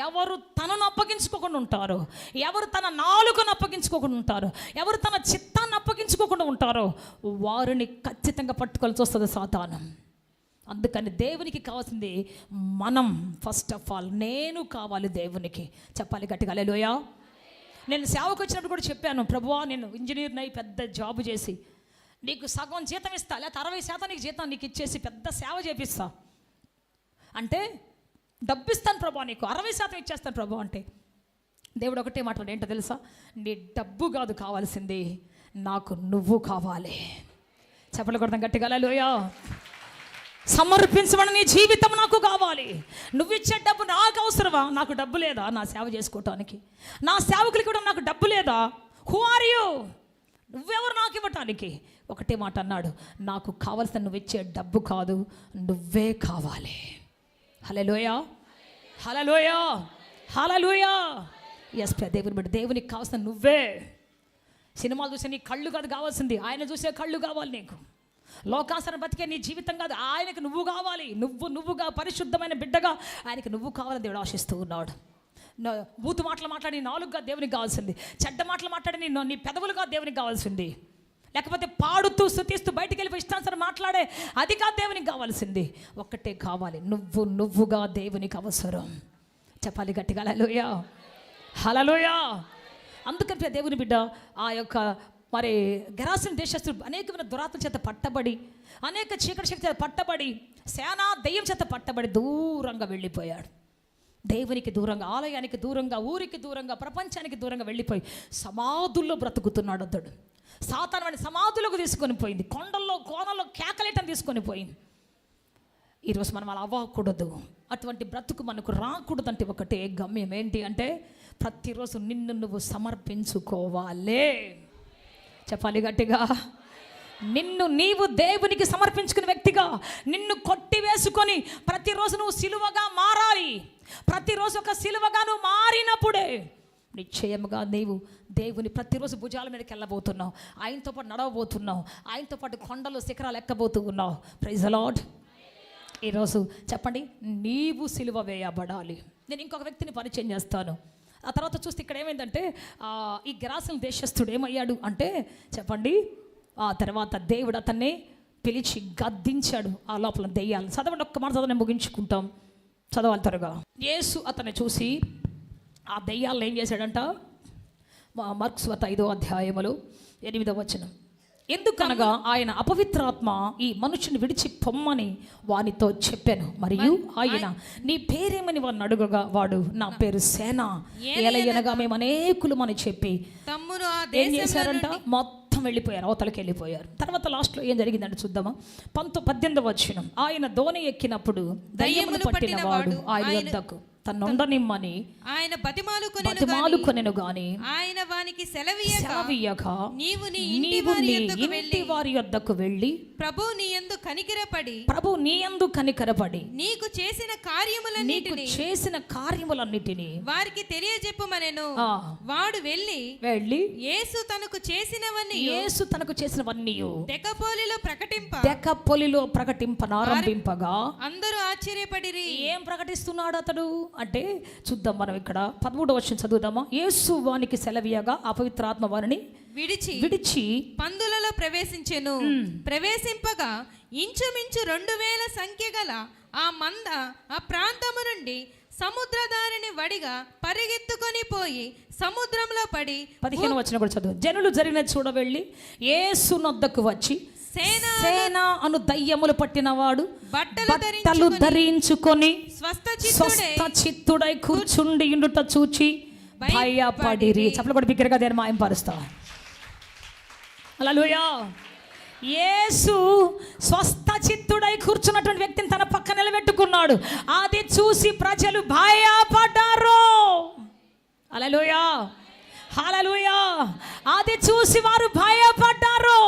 ఎవరు తనను అప్పగించుకోకుండా ఉంటారో, ఎవరు తన నాలుకను అప్పగించుకోకుండా ఉంటారో, ఎవరు తన చిత్తాన్ని అప్పగించుకోకుండా ఉంటారో వారిని ఖచ్చితంగా పట్టుకోవాల్సి వస్తుంది సాతాను. అందుకని దేవునికి కావాల్సింది మనం. ఫస్ట్ ఆఫ్ ఆల్ నేను కావాలి దేవునికి. చెప్పాలి గట్టిగా హల్లెలూయా. నేను సేవకు వచ్చినప్పుడు కూడా చెప్పాను, ప్రభువా నేను ఇంజనీర్ని అయి పెద్ద జాబ్ చేసి నీకు సగం జీతం ఇస్తా, లేకపోతే 60% నీకు జీతం నీకు ఇచ్చేసి పెద్ద సేవ చేపిస్తా అంటే, డబ్బు ఇస్తాను ప్రభా, నీకు 60% ఇచ్చేస్తాను ప్రభా అంటే, దేవుడు ఒకటే మాట్లాడు, ఏంటో తెలుసా, నీ డబ్బు కాదు కావాల్సింది, నాకు నువ్వు కావాలి. చెప్పలు కొడతాం గట్టిగా హల్లెలూయా. సమర్పించమని నీ జీవితం నాకు కావాలి. నువ్వు ఇచ్చే డబ్బు నాకు అవసరమా? నాకు డబ్బు లేదా నా సేవ చేసుకోవటానికి? నా సేవకులకి కూడా నాకు డబ్బు లేదా? Who are you? నువ్వెవరు నాకు ఇవ్వటానికి? ఒకటే మాట అన్నాడు, నాకు కావాల్సిన నువ్వు ఇచ్చే డబ్బు కాదు, నువ్వే కావాలి. హల్లెలూయా, హల్లెలూయా, హల్లెలూయా. ఎస్ దేవుని బిడ్డ, దేవునికి కావాల్సిన నువ్వే. సినిమాలు చూసే నీ కళ్ళు కాదు కావాల్సింది, ఆయన చూసే కళ్ళు కావాలి నీకు. లోకాసన బతికే నీ జీవితం కాదు, ఆయనకు నువ్వు కావాలి. నువ్వుగా పరిశుద్ధమైన బిడ్డగా ఆయనకి నువ్వు కావాలని దేవుడు ఆశిస్తూ ఉన్నాడు. బూతు మాటలు మాట్లాడి నాలుగుగా దేవునికి కావాల్సింది, చెడ్డ మాటలు మాట్లాడి నీ పెదవులుగా దేవునికి కావాల్సింది, లేకపోతే పాడుతూ స్తుతిస్తూ బయటికి వెళ్ళిపోయి ఇష్టానుసారం మాట్లాడే అది కాదు దేవునికి కావాల్సింది. ఒక్కటే కావాలి, నువ్వుగా దేవునికి అవసరం. చెప్పాలి గట్టిగా హల్లెలూయా, హల్లెలూయా. అందుకని దేవుని బిడ్డ ఆ యొక్క మరి గెరాసిన దేశస్తుడు అనేకమైన దురాత్మ చేత పట్టబడి, అనేక చీకటి శక్తి చేత పట్టబడి, సేనా దెయ్యం చేత పట్టబడి దూరంగా వెళ్ళిపోయాడు. దేవునికి దూరంగా, ఆలయానికి దూరంగా, ఊరికి దూరంగా, ప్రపంచానికి దూరంగా వెళ్ళిపోయి సమాధుల్లో బ్రతుకుతున్నాడు. అతడు సాతాను వాడిని సమాధులకు తీసుకొని పోయింది, కొండల్లో కోనల్లో కేకలేటం తీసుకొని పోయింది. ఈరోజు మనం అలా అవ్వకూడదు, అటువంటి బ్రతుకు మనకు రాకూడదంటే ఒకటే గమ్యం. ఏంటి అంటే ప్రతిరోజు నిన్ను నువ్వు సమర్పించుకోవాలి. చెప్పాలి గట్టిగా, నీవు దేవునికి సమర్పించుకునే వ్యక్తిగా నిన్ను కొట్టివేసుకొని ప్రతిరోజు నువ్వు సిలువగా మారాలి. ప్రతిరోజు ఒక సిలువగా నువ్వు మారినప్పుడే నిశ్చయముగా నీవు దేవుని ప్రతిరోజు భుజాల మీదకి వెళ్ళబోతున్నావు, ఆయనతో పాటు నడవబోతున్నావు, ఆయనతో పాటు కొండలు శిఖరాలు ఎక్కబోతూ ఉన్నావు. Praise the lord. ఈరోజు చెప్పండి, నీవు సిలువ వేయబడాలి. నేను ఇంకొక వ్యక్తిని పరిచయం చేస్తాను. ఆ తర్వాత చూస్తే ఇక్కడ ఏమైందంటే ఈ గెరాసిన దేశస్థుడు ఏమయ్యాడు అంటే చెప్పండి, ఆ తర్వాత దేవుడు అతన్ని పిలిచి గద్దించాడు. ఆ లోపల దెయ్యాలు. చదవండి, ఒక్క మాట చదవని ముగించుకుంటాం, చదవాలి త్వరగా. యేసు అతన్ని చూసి ఆ దెయ్యాలను ఏం చేశాడంట? మార్కు సువార్త 5వ అధ్యాయములో 8వ వచనం. ఎందుకనగా ఆయన అపవిత్రాత్మ ఈ మనుషుని విడిచి పొమ్మని వానితో చెప్పాను, మరియు ఆయన నీ పేరేమని వాడిని అడుగగా వాడు నా పేరు సేన ఏలయనగా మేము అనేకులమని చెప్పి ఏం చేశారంట? మొత్తం వెళ్ళిపోయారు, అవతలకి వెళ్ళిపోయారు. తర్వాత లాస్ట్లో ఏం జరిగిందంటే చూద్దామా. 18వ వచనం. ఆయన దోణి ఎక్కినప్పుడు దయ్యమును పట్టిన వాడు ఆయన వద్దకు తను ఉండనిమ్మని ఆయన బతిమాలుకొనెను గాని ఆయన వానికి సెలవీయక నీవు నీ ఇంటి వారి యొద్దకు వెళ్ళి ప్రభు నీ యందు కనికరపడి నీకు చేసిన కార్యములన్నిటిని వారికి తెలియజెప్పమనెను. వాడు వెళ్ళి యేసు తనకు చేసినవన్నీ దెకపొలిలో ప్రకటింపనారంభింపగా అందరూ ఆశ్చర్యపడిరి. ఏం ప్రకటిస్తున్నాడు అతడు అంటే చూద్దాం మనం. ఇక్కడ 13వ వచనం చదువుదామా. యేసు వానికి సెలవీయగా అపవిత్రాత్మ వారిని విడిచి పందులలో ప్రవేశించెను. ప్రవేశింపగా ఇంచుమించు 2000 సంఖ్య గల ఆ మంద ఆ ప్రాంతము నుండి సముద్రదారిని వడిగా పరిగెత్తుకొని పోయి సముద్రంలో పడి 15వ వచనం కూడా చదువు. జనులు జరిగినది చూడవెళ్ళి యేసు నొద్దకు వచ్చి సేన అను దయ్యములు పట్టినవాడు బట్టలు ధరించుకొని స్వస్థ చిత్తుడై కూర్చుండి ఉండుట చూచి భయపడిరి. చప్పట్లు కూడా బిగ్గరగా దేని మాయంపరుస్తా. హల్లెలూయా. యేసు స్వస్థ చిత్తుడై కూర్చున్నటువంటి వ్యక్తిని తన పక్క నిలబెట్టుకున్నాడు. అది చూసి ప్రజలు భయపడ్డారు. హల్లెలూయా, హల్లెలూయా. అది చూసి వారు భయపడ్డారు.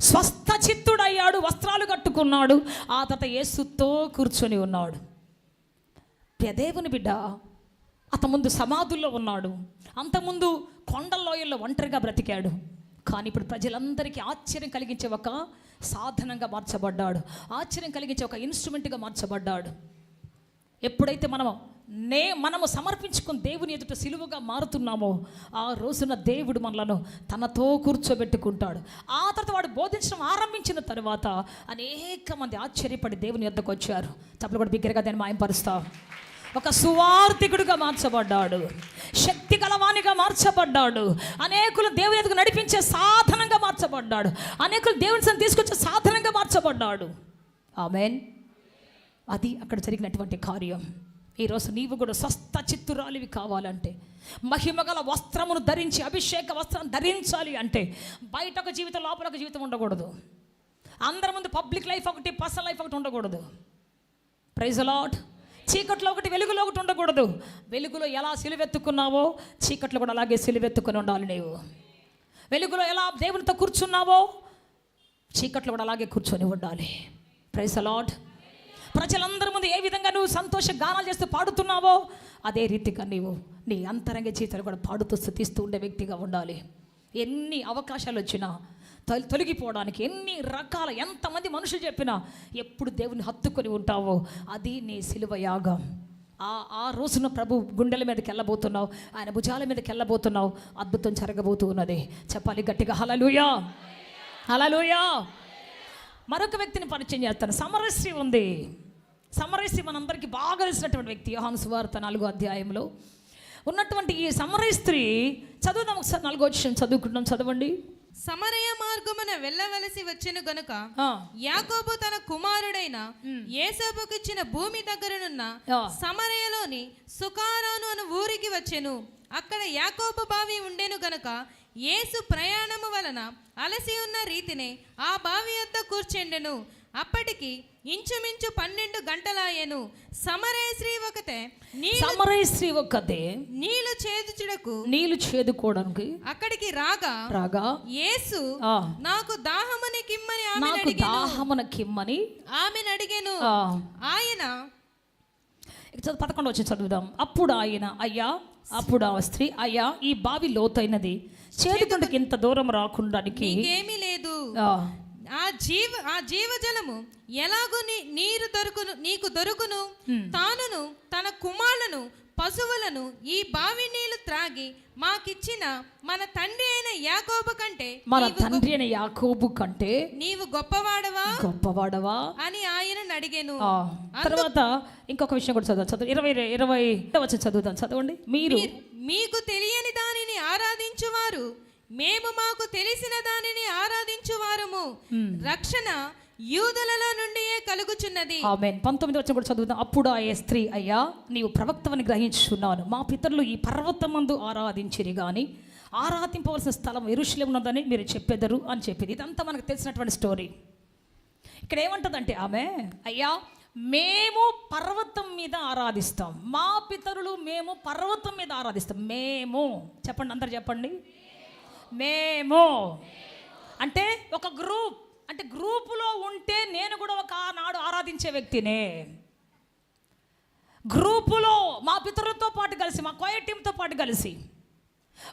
స్వస్థ చిత్తుడయ్యాడు, వస్త్రాలు కట్టుకున్నాడు. ఆ తర్వాత యేసుతో కూర్చొని ఉన్నాడు. దేవుని బిడ్డ అంతకుముందు సమాధుల్లో ఉన్నాడు, అంతకుముందు కొండల్లోయల్లో ఒంటరిగా బ్రతికాడు. కానీ ఇప్పుడు ప్రజలందరికీ ఆశ్చర్యం కలిగించే ఒక సాధనంగా మార్చబడ్డాడు, ఆశ్చర్యం కలిగించే ఒక ఇన్స్ట్రుమెంట్గా మార్చబడ్డాడు. ఎప్పుడైతే మనము సమర్పించుకుని దేవుని ఎదుట సిలువగా మారుతున్నామో ఆ రోజున దేవుడు మనలను తనతో కూర్చోబెట్టుకుంటాడు. ఆ తర్వాత వాడు బోధించడం ఆరంభించిన తర్వాత అనేక మంది ఆశ్చర్యపడి దేవుని యొద్దకు వచ్చారు. చప్పట్లు కూడా బిగ్గరగా దాన్ని మాయంపరుస్తా. ఒక సువార్థికుడిగా మార్చబడ్డాడు, శక్తి గలవానిగా మార్చబడ్డాడు, అనేకులు దేవుని ఎదుగు నడిపించే సాధనంగా మార్చబడ్డాడు, అనేకులు దేవుని సన్నిధికి తీసుకొచ్చే సాధనంగా మార్చబడ్డాడు. ఆమేన్. అది అక్కడ జరిగినటువంటి కార్యం. ఈరోజు నీవు కూడా స్వస్థ చిత్తురాలివి కావాలంటే, మహిమగల వస్త్రమును ధరించి, అభిషేక వస్త్రాన్ని ధరించాలి అంటే బయట ఒక జీవితం, లోపల ఒక జీవితం ఉండకూడదు. అందరి ముందు పబ్లిక్ లైఫ్ ఒకటి, పర్సనల్ లైఫ్ ఒకటి ఉండకూడదు. Praise the lord. చీకట్లో ఒకటి, వెలుగులో ఒకటి ఉండకూడదు. వెలుగులో ఎలా సిలువెత్తుకున్నావో చీకట్లో కూడా అలాగే సిలువెత్తుకొని ఉండాలి. నీవు వెలుగులో ఎలా దేవునితో కూర్చున్నావో చీకట్లో కూడా అలాగే కూర్చొని ఉండాలి. Praise the lord. ప్రజలందరి ముందు ఏ విధంగా నువ్వు సంతోష గానాలు చేస్తూ పాడుతున్నావో అదే రీతిగా నీవు నీ అంతరంగ జీవితాలు కూడా పాడుతూ స్తుతిస్తూ ఉండే వ్యక్తిగా ఉండాలి. ఎన్ని అవకాశాలు వచ్చినా తొలగిపోవడానికి, ఎన్ని రకాల ఎంతమంది మనుషులు చెప్పినా ఎప్పుడు దేవుని హత్తుకొని ఉంటావో అది నీ సిలువ యాగం. ఆ రోజున ప్రభు గుండెల మీదకి వెళ్ళబోతున్నావు, ఆయన భుజాల మీదకి వెళ్ళబోతున్నావు. అద్భుతం జరగబోతూ ఉన్నది. చెప్పాలి గట్టిగా హల్లెలూయా, హల్లెలూయా. మరొక వ్యక్తిని పరిచయం చేస్తాను. సమరస్త్రీ ఉంది. సమరస్త్రీ మనందరికీ బాగా తెలిసినటువంటి వ్యక్తి. యోహాను సువార్త 4వ అధ్యాయంలో ఉన్నటువంటి ఈ సమరస్త్రీ, చదువుదాం ఒకసారి 4వ వచనం చదువుకుంటాం, చదవండి. సమరయ మార్గమున వెళ్ళవలసి వచ్చెను గనుక యాకోబు తన కుమారుడైన యేసేపుకు ఇచ్చిన భూమి దగ్గరనున్న సమరయలోని సుకారాను అను ఊరికి వచ్చెను. అక్కడ యాకోబు బావి ఉండెను గనుక యేసు ప్రయాణము వలన అలసి ఉన్న రీతినే ఆ బావి వద్ద కూర్చెండెను. అప్పటికి ఇంచుమించు 12 గంటలాయెను. సమరయస్త్రీ ఒకతే నీళ్లు చేదుచుటకు నీళ్లు చేదుకోవడానికి అక్కడికి రాగా యేసు నాకు దాహముని కిమ్మని ఆమెను అడిగెను. ఆయన 11వ వచనం చదువుదాం. అప్పుడు ఆయన అప్పుడు ఆ స్త్రీ, అయ్యా ఈ బావి లోతైనది, చేదుకుంటకి ఇంత దూరం రాకుండానికి ఏమీ లేదు. ఆ జీవజలము ఎలాగూ నీకు దొరుకును. తానును తన కుమారులను పశువులను ఈ బావి నీళ్లు త్రాగి మాకిచ్చిన మన తండ్రి అయిన యాకోబు కంటే నీవు గొప్పవాడవా అని ఆయనను అడిగెను. తర్వాత ఇంకొక విషయం కూడా చదువు 20 చదువుతాను, చదవండి. మీకు తెలియని దానిని ఆరాధించువారు మేము మాకు తెలిసిన దానిని ఆరాధించువారము. రక్షణ యూదులలో నుండియే కలుగుచున్నది. ఆమేన్. 19వ వచనం కూడా చదువుదాం. అప్పుడు ఆ స్త్రీ, అయ్యా నీవు ప్రవక్తవని గ్రహించుచున్నాను. మా పితరులు ఈ పర్వతమందు ఆరాధించిరి గాని ఆరాధింపవలసిన స్థలం యెరూషలేము ఉన్నదని మీరు చెప్పెదరు అని చెప్పింది. ఇదంతా మనకు తెలిసినటువంటి స్టోరీ. ఇక్కడ ఏమంటదంటే ఆమె, అయ్యా మేము పర్వతం మీద ఆరాధిస్తాం, మా పితరులు మేము పర్వతం మీద ఆరాధిస్తాం. మేము చెప్పండి, అందరు చెప్పండి. మేము అంటే ఒక గ్రూప్, అంటే గ్రూపులో ఉంటే నేను కూడా ఒక నాడు ఆరాధించే వ్యక్తినే. గ్రూపులో మా పితరులతో పాటు కలిసి, మా కోయ టీంతో పాటు కలిసి,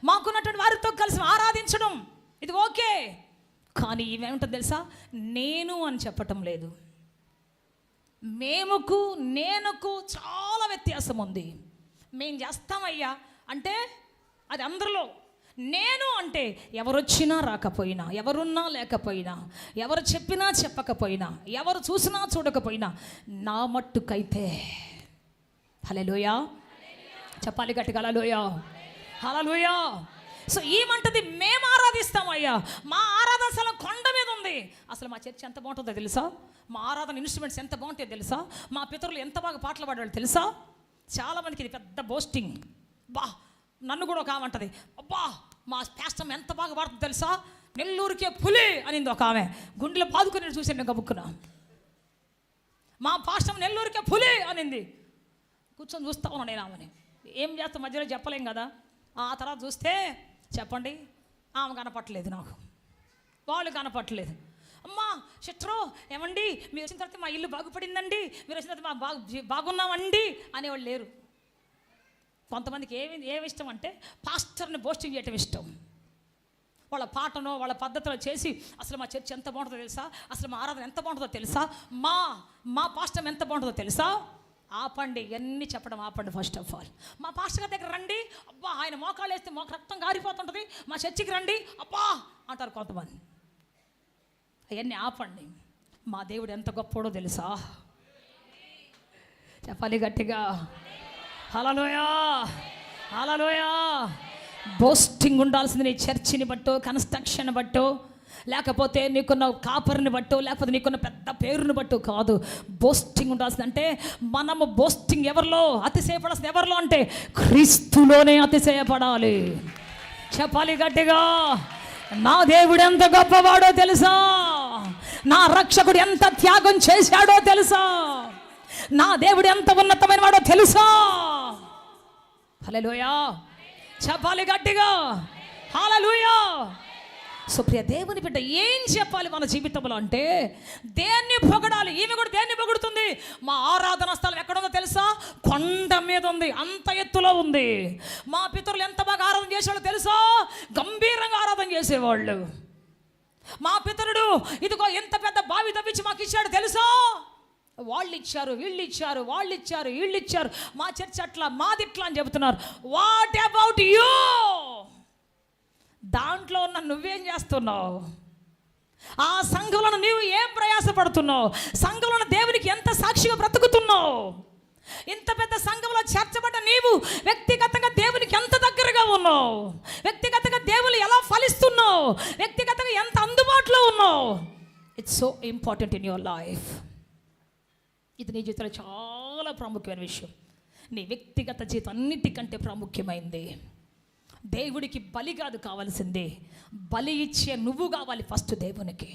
మాకున్నటువంటి వారితో కలిసి ఆరాధించడం ఇది ఓకే. కానీ ఇవేమిటో తెలుసా, నేను అని చెప్పటం లేదు. మేముకు నేనుకు చాలా వ్యత్యాసం ఉంది. మేము చేస్తామయ్యా అంటే అది అందరిలో. నేను అంటే ఎవరొచ్చినా రాకపోయినా, ఎవరున్నా లేకపోయినా, ఎవరు చెప్పినా చెప్పకపోయినా, ఎవరు చూసినా చూడకపోయినా, నా మట్టుకైతే హల్లెలూయా చెప్పాలి గట్టిగా, హల్లెలూయా, హల్లెలూయా. సో ఏమంటది, మేము ఆరాధిస్తామయ్యా, మా ఆరాధన స్థలం కొండ మీద ఉంది. అసలు మా చర్చ్ ఎంత బాగుంటుందో తెలుసా, మా ఆరాధన ఇన్స్ట్రుమెంట్స్ ఎంత బాగుంటాయో తెలుసా, మా పితరులు ఎంత బాగా పాటలు పాడేవాళ్ళు తెలుసా. చాలామందికి ఇది పెద్ద బోస్టింగ్. నన్ను కూడా ఒక ఆమె అంటది, అబ్బా మా పాస్టర్ ఎంత బాగా పాడుతుంది తెలుసా, నెల్లూరుకే పులి అనింది ఒక ఆమె. గుండెలో పాదుకుని చూసాను నేను గబుక్కున. మా పాస్టర్ నెల్లూరుకే పులి అనింది. కూర్చొని చూస్తా ఉన్నాను నేను ఆమెని. ఏం చేస్తా మధ్యలో చెప్పలేం కదా. ఆ తర్వాత చూస్తే చెప్పండి, ఆమె కనపట్టలేదు, నాకు వాళ్ళు కనపట్టలేదు. అమ్మా శత్రు ఏమండి మీరు వచ్చిన తర్వాత మా ఇల్లు బాగుపడిందండి, మీరు వచ్చిన తర్వాత మా బాగున్నామండి అనేవాళ్ళు లేరు. కొంతమందికి ఏమి ఇష్టం అంటే పాస్టర్ని బోస్టింగ్ చేయటం ఇష్టం. వాళ్ళ పాటనో వాళ్ళ పద్ధతిలో చేసి, అసలు మా చర్చ్ ఎంత బాగుంటుందో తెలుసా, అసలు మా ఆరాధన ఎంత బాగుంటుందో తెలుసా, మా పాస్టర్ ఎంత బాగుంటుందో తెలుసా. ఆపండి, ఎన్ని చెప్పడం ఆపండి. ఫస్ట్ ఆఫ్ ఆల్ మా పాస్టర్ గారి దగ్గర రండి, అబ్బా ఆయన మోకాలు వేస్తే మోక రక్తం గారిపోతుంటుంది, మా చర్చికి రండి అబ్బా అంటారు కొంతమంది. అవన్నీ ఆపండి. మా దేవుడు ఎంత గొప్పోడో తెలుసా, చెప్పాలి గట్టిగా, హల్లెలూయా, హల్లెలూయా. బోస్టింగ్ ఉండాల్సింది నీ చర్చిని బట్టో, కన్స్ట్రక్షన్ బట్టో, లేకపోతే నీకున్న కాపర్ని బట్టో, లేకపోతే నీకున్న పెద్ద పేరుని బట్టో కాదు. బోస్టింగ్ ఉండాల్సింది అంటే మనము బోస్టింగ్ ఎవరిలో అతిశయపడాల్సింది, ఎవరిలో అంటే క్రీస్తులోనే అతిశయపడాలి. చెప్పాలి గట్టిగా, నా దేవుడు ఎంత గొప్పవాడో తెలుసా, నా రక్షకుడు ఎంత త్యాగం చేశాడో తెలుసా, నా దేవుడు ఎంత ఉన్నతమైన వాడో తెలుసా. హల్లెలూయా చెప్పాలి గట్టిగా, హల్లెలూయా. సో ప్రియ దేవుని బిడ్డ, ఏం చెప్పాలి మన జీవితంలో అంటే దేన్ని పొగడాలి. ఈమె కూడా దేన్ని పొగుడుతుంది, మా ఆరాధన స్థలం ఎక్కడుందో తెలుసా, కొండ మీద ఉంది, అంత ఎత్తులో ఉంది. మా పితరులు ఎంత బాగా ఆరాధన చేసేవాళ్ళు తెలుసా, గంభీరంగా ఆరాధన చేసేవాళ్ళు. మా పితరుడు ఇదిగో ఎంత పెద్ద బావి తవ్వించి మాకు ఇచ్చాడు తెలుసా. వాళ్ళు ఇచ్చారు, వీళ్ళు ఇచ్చారు, వాళ్ళు ఇచ్చారు, వీళ్ళు ఇచ్చారు, మా చర్చ్ అట్లా, మాది ఇట్లా అని చెబుతున్నారు. What about you? దాంట్లో ఉన్న నువ్వేం చేస్తున్నావు? ఆ సంఘంలో నీవు ఏం ప్రయాసపడుతున్నావు? సంఘంలో దేవునికి ఎంత సాక్షిగా బ్రతుకుతున్నావు? ఇంత పెద్ద సంఘంలో చేర్చబడ్డ నీవు వ్యక్తిగతంగా దేవునికి ఎంత దగ్గరగా ఉన్నావు? వ్యక్తిగతంగా దేవుని ఎలా ఫలిస్తున్నావు? వ్యక్తిగతంగా ఎంత అందుబాటులో ఉన్నావు? It's so important in your life. ఇది నీ జీవితంలో చాలా ప్రాముఖ్యమైన విషయం. నీ వ్యక్తిగత జీవితం అన్నిటికంటే ప్రాముఖ్యమైంది. దేవుడికి బలి కాదు కావాల్సింది, బలి ఇచ్చే నువ్వు కావాలి ఫస్ట్ దేవునికి.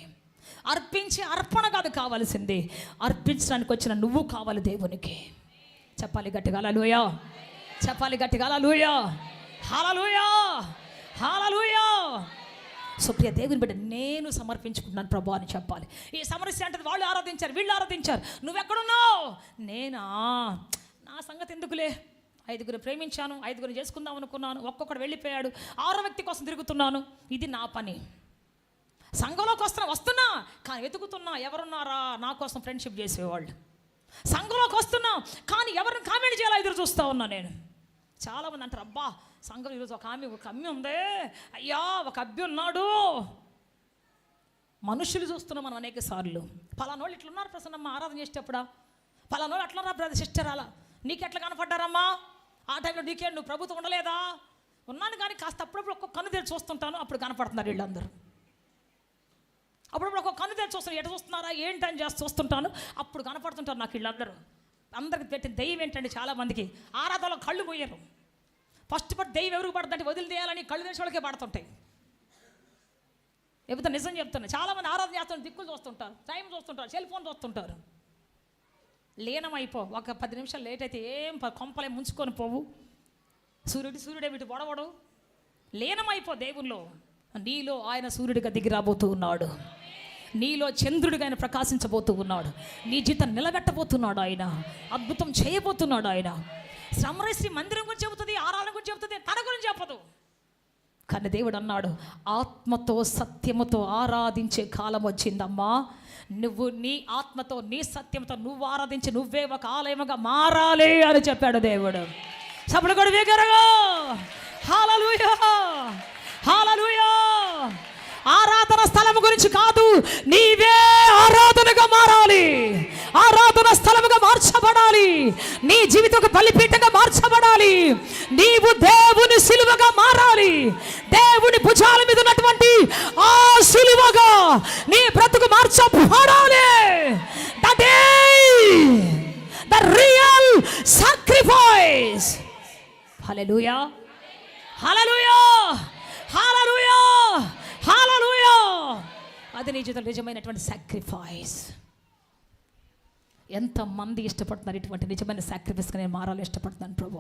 అర్పించే అర్పణ కాదు కావాల్సింది, అర్పించడానికి వచ్చిన నువ్వు కావాలి దేవునికి. చెప్పాలి గట్టిగా హల్లెలూయా, చెప్పాలి గట్టిగా హల్లెలూయా, హల్లెలూయా, హల్లెలూయా. సో ప్రియ దేవుని బిడ్డ, నేను సమర్పించుకున్నాను ప్రభు అని చెప్పాలి. ఈ సమరస్య అంటే వాళ్ళు ఆరాధించారు, వీళ్ళు ఆరాధించారు, నువ్వెక్కడున్నావు? నేనా, నా సంగతి ఎందుకులే, 5గురు ప్రేమించాను, 5గురు చేసుకుందాం అనుకున్నాను, ఒక్కొక్కడు వెళ్ళిపోయాడు, 6వ వ్యక్తి కోసం తిరుగుతున్నాను, ఇది నా పని. సంఘంలోకి వస్తున్నా కానీ వెతుకుతున్నా ఎవరున్నారా నా కోసం ఫ్రెండ్షిప్ చేసేవాళ్ళు. సంఘంలోకి వస్తున్నా కానీ ఎవరిని కామెంట్ చేయాలో ఎదురు చూస్తూ ఉన్నా నేను. చాలామంది అంటారు, అబ్బా సంఘం ఈరోజు ఒక అమ్మి ఉందే, అయ్యా ఒక అబ్బి ఉన్నాడు. మనుషులు చూస్తున్నాం మనం అనేక సార్లు. పలానోళ్ళు ఇట్లున్నారు ప్రసన్నమ్మ ఆరాధన చేసేటప్పుడా, పలానోళ్ళు అట్లన్నా బ్రదర్ సిస్టర్ అలా, నీకెట్లా కనపడ్డారమ్మా? ఆ టైంలో నీకే నువ్వు ప్రభుత్వం ఉండలేదా? ఉన్నాను కానీ కాస్త అప్పుడప్పుడు ఒక్కొక్క కన్ను తెరిచి చూస్తుంటాను, అప్పుడు కనపడుతున్నారు వీళ్ళందరూ. అప్పుడప్పుడు ఒక్కొక్క కన్ను తెరిచి చూస్తాను, ఎట చూస్తున్నారా ఏంటని చేసి చూస్తుంటాను, అప్పుడు కనపడుతుంటారు నాకు వీళ్ళందరూ. అందరికి పెట్టిన దెయ్యం ఏంటంటే చాలామందికి ఆరాధనలో కళ్ళు పోయారు. ఫస్ట్ దెయ్యం ఎవరికి పడుతుందంటే వదిలిదేయాలని కళ్ళు తెరిచి వాళ్ళకే పడుతుంటాయి. చెబుతా, నిజం చెప్తున్నా. చాలామంది ఆరాధన చేస్తుంటారు, దిక్కులు చూస్తుంటారు, టైం చూస్తుంటారు, సెల్ ఫోన్ చూస్తుంటారు. లీనమైపో, ఒక 10 నిమిషాలు లేట్ అయితే ఏం కొంపలే ముంచుకొని పోవు. సూర్యుడే వీటి పొడవడు. లీనమైపో దేవుల్లో. నీలో ఆయన సూర్యుడిగా దిగి రాబోతూ ఉన్నాడు. నీలో చంద్రుడిగా ఆయన ప్రకాశించబోతూ ఉన్నాడు. నీ జీతం నిలబెట్టబోతున్నాడు ఆయన. అద్భుతం చేయబోతున్నాడు ఆయన. సమరస్య మందిరం గురించి చెబుతుంది, ఆరాధన గురించి చెబుతుంది, తన గురించి చెప్పదు. కానీ దేవుడు అన్నాడు, ఆత్మతో సత్యముతో ఆరాధించే కాలం వచ్చిందమ్మా. నువ్వు నీ ఆత్మతో నీ సత్యంతో నువ్వు ఆరాధించి నువ్వే ఒక ఆలయముగా మారాలి అని చెప్పాడు దేవుడు. చప్పుడు కూడా వేగరగా హల్లెలూయా, హల్లెలూయా. ఆరాధన స్థలం గురించి కాదు, నీవే ఆరాధనగా మారాలి. ఆరాధన స్థలముగా మార్చబడాలి. నీ జీవితం ఒక బలిపీఠంగా మార్చబడాలి. నీవు దేవుని సిలువగా మారాలి. దేవుని భుజాల మీద ఉన్నటువంటి ఆ సిలువగా నీ బ్రతుకు మార్చబడాలి. That is the real sacrifice. Hallelujah, hallelujah, hallelujah, hallelujah. అది నీ జీవితంలో నిజమైనటువంటి సాక్రిఫైస్. ఎంతమంది ఇష్టపడుతున్నారు ఇటువంటి నిజమైన సాక్రిఫైస్గా? నేను మారాలి ఇష్టపడుతున్నాను ప్రభు.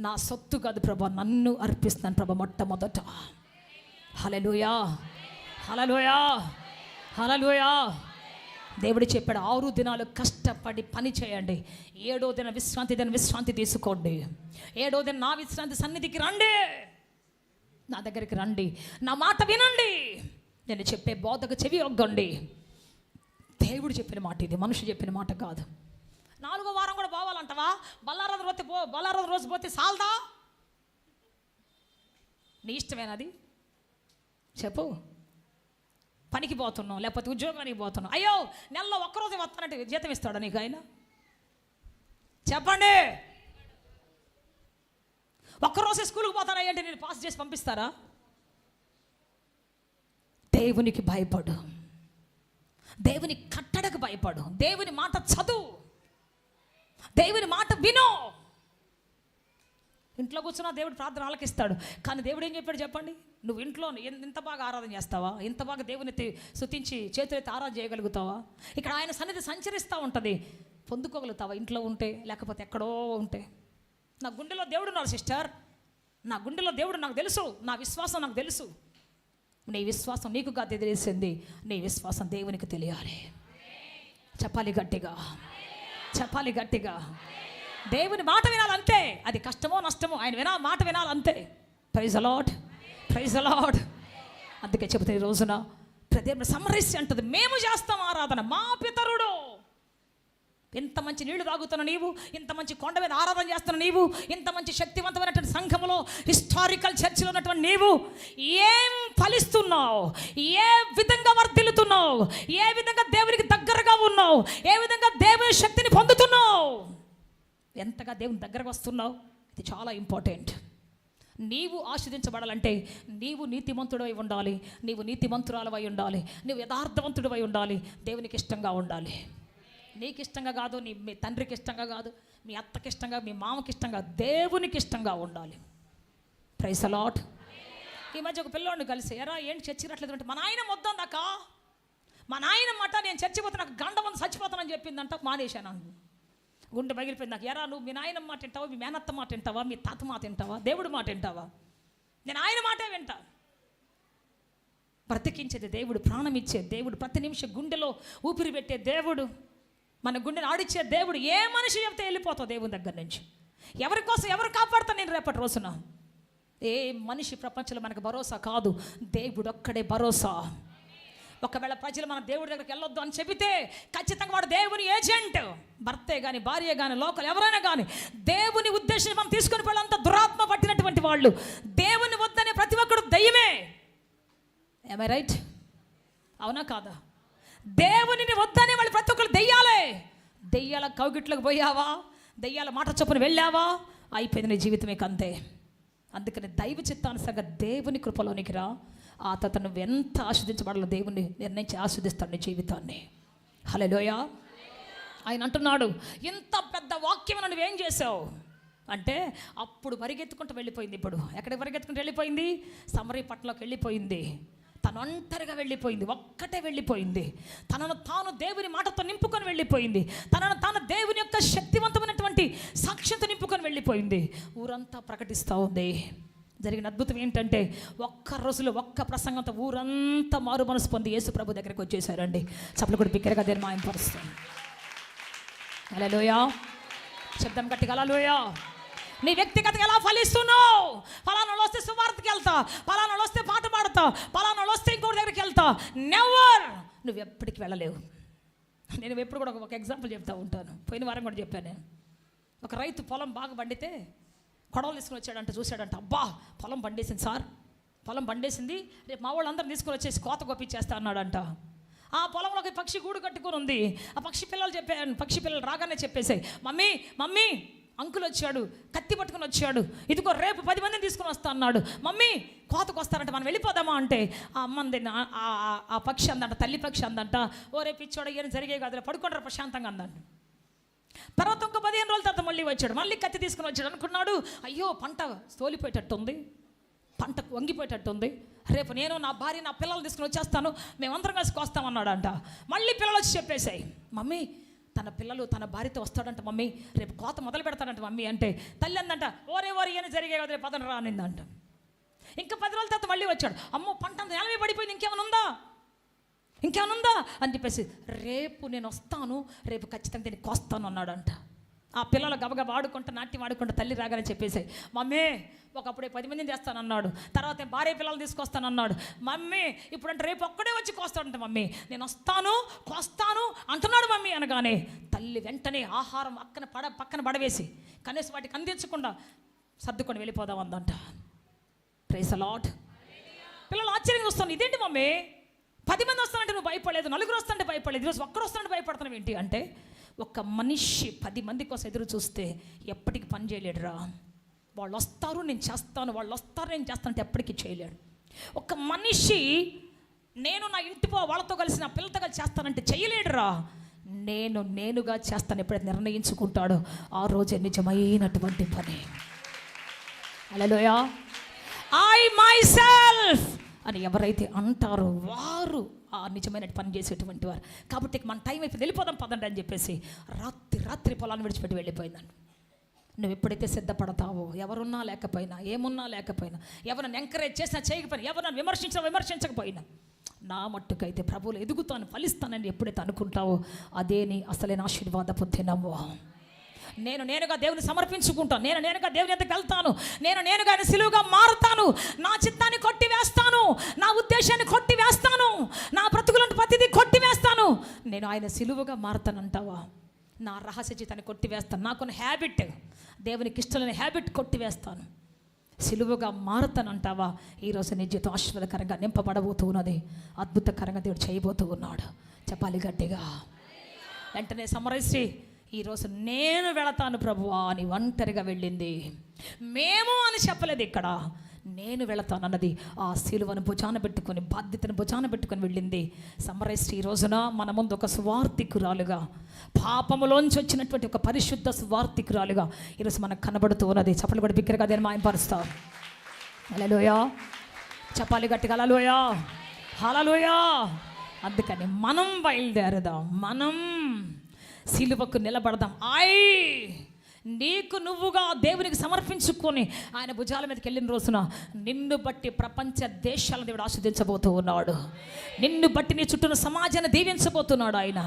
నా సొత్తు కాదు ప్రభు, నన్ను అర్పిస్తున్నాను ప్రభు మొట్టమొదట. హల్లెలూయా, హల్లెలూయా, హల్లెలూయా. దేవుడు చెప్పాడు, 6 దినాలు కష్టపడి పని చేయండి, 7వ దిన విశ్రాంతి తీసుకోండి. 7వ దిన నా విశ్రాంతి సన్నిధికి రండి, నా దగ్గరికి రండి, నా మాట వినండి, నేను చెప్పే బోధకు చెవి ఒగ్గండి. దేవుడు చెప్పిన మాట ఇది, మనుషులు చెప్పిన మాట కాదు. 4వ వారం కూడా పోవాలంటవా? బల్లారాధన రోజు పోతే సాల్దా? నీ ఇష్టమేనది? చెప్పు. పనికి పోతున్నావు, లేకపోతే ఉద్యోగానికి పోతున్నావు, అయ్యో నెలలో ఒక్కరోజే వస్తానంటే జీతం ఇస్తాడా నీకు ఆయన? చెప్పండి. ఒక్కరోజే స్కూల్కి పోతానా అంటే నేను పాస్ చేసి పంపిస్తారా? దేవునికి భయపడు, దేవుని కట్టడకు భయపడు, దేవుని మాట చదువు, దేవుని మాట విను. ఇంట్లో కూర్చున్నా దేవుడు ప్రార్థన ఆలకిస్తాడు. కానీ దేవుడు ఏం చెప్పాడు చెప్పండి? నువ్వు ఇంట్లో ఇంత బాగా ఆరాధన చేస్తావా? ఇంత బాగా దేవుని స్తుతించి చేతులెత్తి ఆరాధన చేయగలుగుతావా? ఇక్కడ ఆయన సన్నిధి సంచరిస్తూ ఉంటుంది, పొందుకోగలుగుతావా ఇంట్లో ఉంటే, లేకపోతే ఎక్కడో ఉంటే? నా గుండెలో దేవుడు ఉన్నాడు సిస్టర్, నా గుండెలో దేవుడు నాకు తెలుసు, నా విశ్వాసం నాకు తెలుసు. నీ విశ్వాసం నీకు కాదు తెలిసింది, నీ విశ్వాసం దేవునికి తెలియాలి. చెప్పాలి గట్టిగా, చెప్పాలి గట్టిగా. దేవుని మాట వినాలంతే, అది కష్టమో నష్టమో ఆయన మాట వినాలంతే. Praise the Lord, praise the Lord. అందుకే చెబుతాను ఈ రోజున దేవుని సమరస్య అంటది, మేము చేస్తాం ఆరాధన, మా పితరుడు ఇంత మంచి నీళ్లు తాగుతున్న నీవు, ఇంత మంచి కొండ మీద ఆరాధన చేస్తున్న నీవు, ఇంత మంచి శక్తివంతమైనటువంటి సంఘములో హిస్టారికల్ చర్చిలో ఉన్నటువంటి నీవు ఏం ఫలిస్తున్నావు, ఏ విధంగా వర్ధిల్లుతున్నావు, ఏ విధంగా దేవునికి దగ్గరగా ఉన్నావు, ఏ విధంగా దేవుని శక్తిని పొందుతున్నావు, ఎంతగా దేవుని దగ్గరకు వస్తున్నావు, ఇది చాలా ఇంపార్టెంట్. నీవు ఆశీర్వదించబడాలంటే నీవు నీతిమంతుడై ఉండాలి, నీవు నీతిమంతురాలవై ఉండాలి, నీవు యథార్థవంతుడివై ఉండాలి, దేవునికి ఇష్టంగా ఉండాలి. నీకు ఇష్టంగా కాదు, మీ తండ్రికి ఇష్టంగా కాదు, మీ అత్తకి ఇష్టంగా, మీ మామకి ఇష్టంగా, దేవునికి ఇష్టంగా ఉండాలి. Praise the lord. ఈ మధ్య ఒక పిల్లోడిని కలిసి, ఎరా ఏంటి చర్చికి రావట్లేదు అంటే, మా నాయన వద్దందాక, మా నాయన మాట నేను చర్చిపోతే నాకు గండమంది చచ్చిపోతానని చెప్పిందంట, మానేశాను. గుండె పగిలిపోయింది నాకు. ఎరా నువ్వు మీ నాయన మాట వింటావా, మీ మేనత్త మాట వింటావా, మీ తాత మాట వింటావా, దేవుడి మాట వింటావా? నేను ఆయన మాటే వింటా. బ్రతికించేది దేవుడు, ప్రాణం ఇచ్చే దేవుడు, ప్రతి నిమిషం గుండెలో ఊపిరి పెట్టే దేవుడు, మన గుండెని ఆడిచ్చే దేవుడు. ఏ మనిషి చెప్తే వెళ్ళిపోతావు దేవుని దగ్గర నుంచి. ఎవరి కోసం ఎవరు కాపాడుతా నేను రేపటి రోజున? ఏ మనిషి ప్రపంచంలో మనకు భరోసా కాదు, దేవుడు ఒక్కడే భరోసా. ఒకవేళ ప్రజలు మన దేవుడి దగ్గరికి వెళ్ళొద్దు అని చెబితే ఖచ్చితంగా వాడు దేవుని ఏజెంట్. భర్తే కానీ, భార్య కానీ, లోకల్ ఎవరైనా కానీ దేవుని ఉద్దేశం మనం తీసుకుని వెళ్ళంత దురాత్మ పట్టినటువంటి వాళ్ళు, దేవుని వద్దనే ప్రతి ఒక్కడు దయ్యమే. ఏమై రైట్? అవునా కాదా? దేవునిని వద్దనే వాళ్ళు ప్రతి ఒక్కరు దెయ్యాలే. దెయ్యాల కౌగిట్లకు పోయావా, దెయ్యాల మాట చొప్పున వెళ్ళావా, అయిపోయింది నీ జీవితమే అంతే. అందుకని దైవ చిత్తానుసారంగా దేవుని కృపలోనికి రా. ఆ తర్వాత నువ్వు ఎంత ఆస్వాదించబడాలో దేవుని నిర్ణయించి ఆస్వాదిస్తాడు నీ జీవితాన్ని. హల్లెలూయా. ఆయన అంటున్నాడు, ఇంత పెద్ద వాక్యం నువ్వేం చేసావు అంటే, అప్పుడు పరిగెత్తుకుంటూ వెళ్ళిపోయింది. ఇప్పుడు ఎక్కడికి పరిగెత్తుకుంటూ వెళ్ళిపోయింది? సమరీ పట్టణంలోకి వెళ్ళిపోయింది. తను ఒంటరిగా వెళ్ళిపోయింది, ఒక్కటే వెళ్ళిపోయింది. తనను తాను దేవుని మాటతో నింపుకొని వెళ్ళిపోయింది. తనను తాను దేవుని యొక్క శక్తివంతమైనటువంటి సాక్ష్యంతో నింపుకొని వెళ్ళిపోయింది. ఊరంతా ప్రకటిస్తూ ఉంది. జరిగిన అద్భుతం ఏంటంటే, ఒక్క రోజులో ఒక్క ప్రసంగంతో ఊరంతా మారు మనసు పొంది యేసు ప్రభు దగ్గరికి వచ్చేసారండి. చప్పలు కూడా బిగ్గరగా దేని మాయంపరుస్తుంది. హల్లెలూయా. శబ్దం గట్టిగా హల్లెలూయా. నీ వ్యక్తిగతంగా ఎలా ఫలిస్తున్నావు? ఫలానా వస్తే సువార్తకి వెళ్తా, ఫలానా వస్తే పాట పాడతా, ఫలానా వస్తే ఇంకోటి దగ్గరికి వెళ్తా. నెవర్. నువ్వు ఎప్పటికి వెళ్ళలేవు. నేను ఎప్పుడు కూడా ఒక ఎగ్జాంపుల్ చెప్తా ఉంటాను. పోయిన వారం కూడా చెప్పాను. ఒక రైతు పొలం బాగా పండితే కొడవలు తీసుకుని వచ్చాడంట, చూశాడంట, అబ్బా పొలం పండేసింది సార్, పొలం పండేసింది, రేపు మా వాళ్ళందరూ తీసుకుని వచ్చేసి కోత గొప్పించేస్తా అన్నాడంట. ఆ పొలంలోకి పక్షి గూడు కట్టుకుని ఉంది. ఆ పక్షి పిల్లలు రాగానే చెప్పేసాయి, మమ్మీ మమ్మీ అంకుల్ వచ్చాడు, కత్తి పట్టుకుని వచ్చాడు, ఇదిగో రేపు 10 మందిని తీసుకుని వస్తా అన్నాడు. మమ్మీ కోతకు వస్తారంట, మనం వెళ్ళిపోదామా అంటే, ఆ అమ్మంది ఆ పక్షి అందంట, తల్లి పక్షి అందంట, ఓ రేపు ఇచ్చాడు ఏం జరిగే కాదు, పడుకుంటారు ప్రశాంతంగా అందంట. తర్వాత ఇంకో 15 రోజుల తర్వాత మళ్ళీ వచ్చాడు, మళ్ళీ కత్తి తీసుకుని వచ్చాడు. అనుకున్నాడు, అయ్యో పంట తోలిపోయేటట్టుంది, పంట వంగిపోయేటట్టుంది, రేపు నేను నా భార్య నా పిల్లలు తీసుకుని వచ్చేస్తాను, మేమందరం కలిసి కోస్తామన్నాడంట. మళ్ళీ పిల్లలు వచ్చి చెప్పేశాయి, మమ్మీ తన పిల్లలు తన భార్యతో వస్తాడంట మమ్మీ, రేపు కోత మొదలు పెడతాడంట మమ్మీ అంటే, తల్లి అందంట, ఓరే ఏమైనా జరిగే కదా రేపు పదన రానిందంట. ఇంకా 10 రోజుల తర్వాత మళ్ళీ వచ్చాడు, అమ్మో పంట అంత నేలమే పడిపోయింది, ఇంకేమైనా ఉందా అని చెప్పేసి, రేపు నేను వస్తాను, రేపు ఖచ్చితంగా దీన్ని కోస్తాను అన్నాడంట. ఆ పిల్లలు గబగబా ఆడుకుంటా నాట్యం ఆడుకుంటా తల్లి రాగానే చెప్పేసాయి, మమ్మీ ఒకప్పుడే 10 మందిని చేస్తానన్నాడు, తర్వాత భార్య పిల్లలు తీసుకొస్తానన్నాడు, మమ్మీ ఇప్పుడంటే రేపు ఒక్కడే వచ్చి కోస్తాడంట మమ్మీ, నేను వస్తాను కోస్తాను అంటున్నాడు మమ్మీ అనగానే తల్లి వెంటనే ఆహారం పక్కన పడవేసి కనీసం వాటికి అందించకుండా సర్దుకొని వెళ్ళిపోదాం అందంట. Praise the lord. పిల్లలు ఆశ్చర్యంగా వస్తాను, ఇదేంటి మమ్మీ 10 మంది వస్తానంటే నువ్వు భయపడలేదు, 4 వస్తానంటే భయపడలేదు, ఈరోజు ఒక్కడు వస్తానంటే భయపడుతున్నావు ఏంటి అంటే, ఒక మనిషి 10 మంది కోసం ఎదురు చూస్తే ఎప్పటికి పని చేయలేడురా. వాళ్ళు వస్తారు నేను చేస్తాను, వాళ్ళు వస్తారు నేను చేస్తాను అంటే ఎప్పటికీ చేయలేడు. ఒక మనిషి నేను నా ఇంటిపో వాళ్ళతో కలిసి నా పిల్లలతో కలిసి చేస్తానంటే చేయలేడురా. నేనుగా చేస్తాను ఎప్పుడైతే నిర్ణయించుకుంటాడో ఆ రోజే నిజమైనటువంటి పని. హల్లెలూయా. ఐ మై సెల్ఫ్ అని ఎవరైతే అంటారో వారు ఆ నిజమైన పని చేసేటువంటి వారు. కాబట్టి మన టైం అయిపోయి వెళ్ళిపోదాం పదండి అని చెప్పేసి రాత్రి పొలాన్ని విడిచిపెట్టి వెళ్ళిపోయిందండి. నువ్వు ఎప్పుడైతే సిద్ధపడతావో, ఎవరున్నా లేకపోయినా, ఏమున్నా లేకపోయినా, ఎవరిని ఎంకరేజ్ చేసినా చేయకపోయినా, ఎవరిని విమర్శించకపోయినా, నా మట్టుకైతే ప్రభువులు ఎదుగుతాను ఫలిస్తానని ఎప్పుడైతే అనుకుంటావో అదే నీ అసలైన ఆశీర్వాదపు దినము. నేనుగా దేవుని సమర్పించుకుంటాను, నేనుగా దేవుని ఎద్దకు వెళ్తాను, నేనుగా ఆయన సిలువగా మారుతాను, నా చిత్తాన్ని కొట్టివేస్తాను, నా ఉద్దేశాన్ని కొట్టివేస్తాను, నా బ్రతుకులను ప్రతిదీ కొట్టివేస్తాను, నేను ఆయన సిలువగా మారుతానంటావా? నా రహస్య జీవితాన్ని కొట్టివేస్తాను. నాకున్న హ్యాబిట్, దేవునికి ఇష్టమైన హ్యాబిట్ కొట్టివేస్తాను, సిలువగా మారుతానంటావా? ఈరోజు నీ జీవితం ఆశీర్వాదకరంగా నింపబడబోతూ ఉన్నది. అద్భుతకరంగా దేవుడు చేయబోతూ ఉన్నాడు. చెప్పాలి గట్టిగా. వెంటనే సమరశ్రీ ఈరోజు నేను వెళతాను ప్రభువా అని ఒంటరిగా వెళ్ళింది. మేము అని చెప్పలేదు ఇక్కడ, నేను వెళతాను అన్నది. ఆ సిలువను భుజాన పెట్టుకొని, బాధ్యతను భుజాన పెట్టుకొని వెళ్ళింది సమరశ్రీ. ఈ రోజున మన ముందు ఒక సువార్థికురాలుగా, పాపములోంచి వచ్చినటువంటి ఒక పరిశుద్ధ సువార్థికురాలుగా ఈరోజు మనకు కనబడుతూ ఉన్నది. చెప్పలు కూడా బిగ్గరగా దేని మాయంపరుస్తాం. హల్లెలూయా. చెప్పాలి గట్టిగా హల్లెలూయా, హల్లెలూయా. అందుకని మనం బయలుదేరదాం, మనం సిలువకు నిలబడదాం. నీకు నువ్వుగా దేవునికి సమర్పించుకొని ఆయన భుజాల మీదకి వెళ్ళిన రోజున నిన్ను బట్టి ప్రపంచ దేశాలను దేవుడు ఆస్వాదించబోతూ ఉన్నాడు. నిన్ను బట్టి నీ చుట్టూ సమాజాన్ని దీవించబోతున్నాడు ఆయన.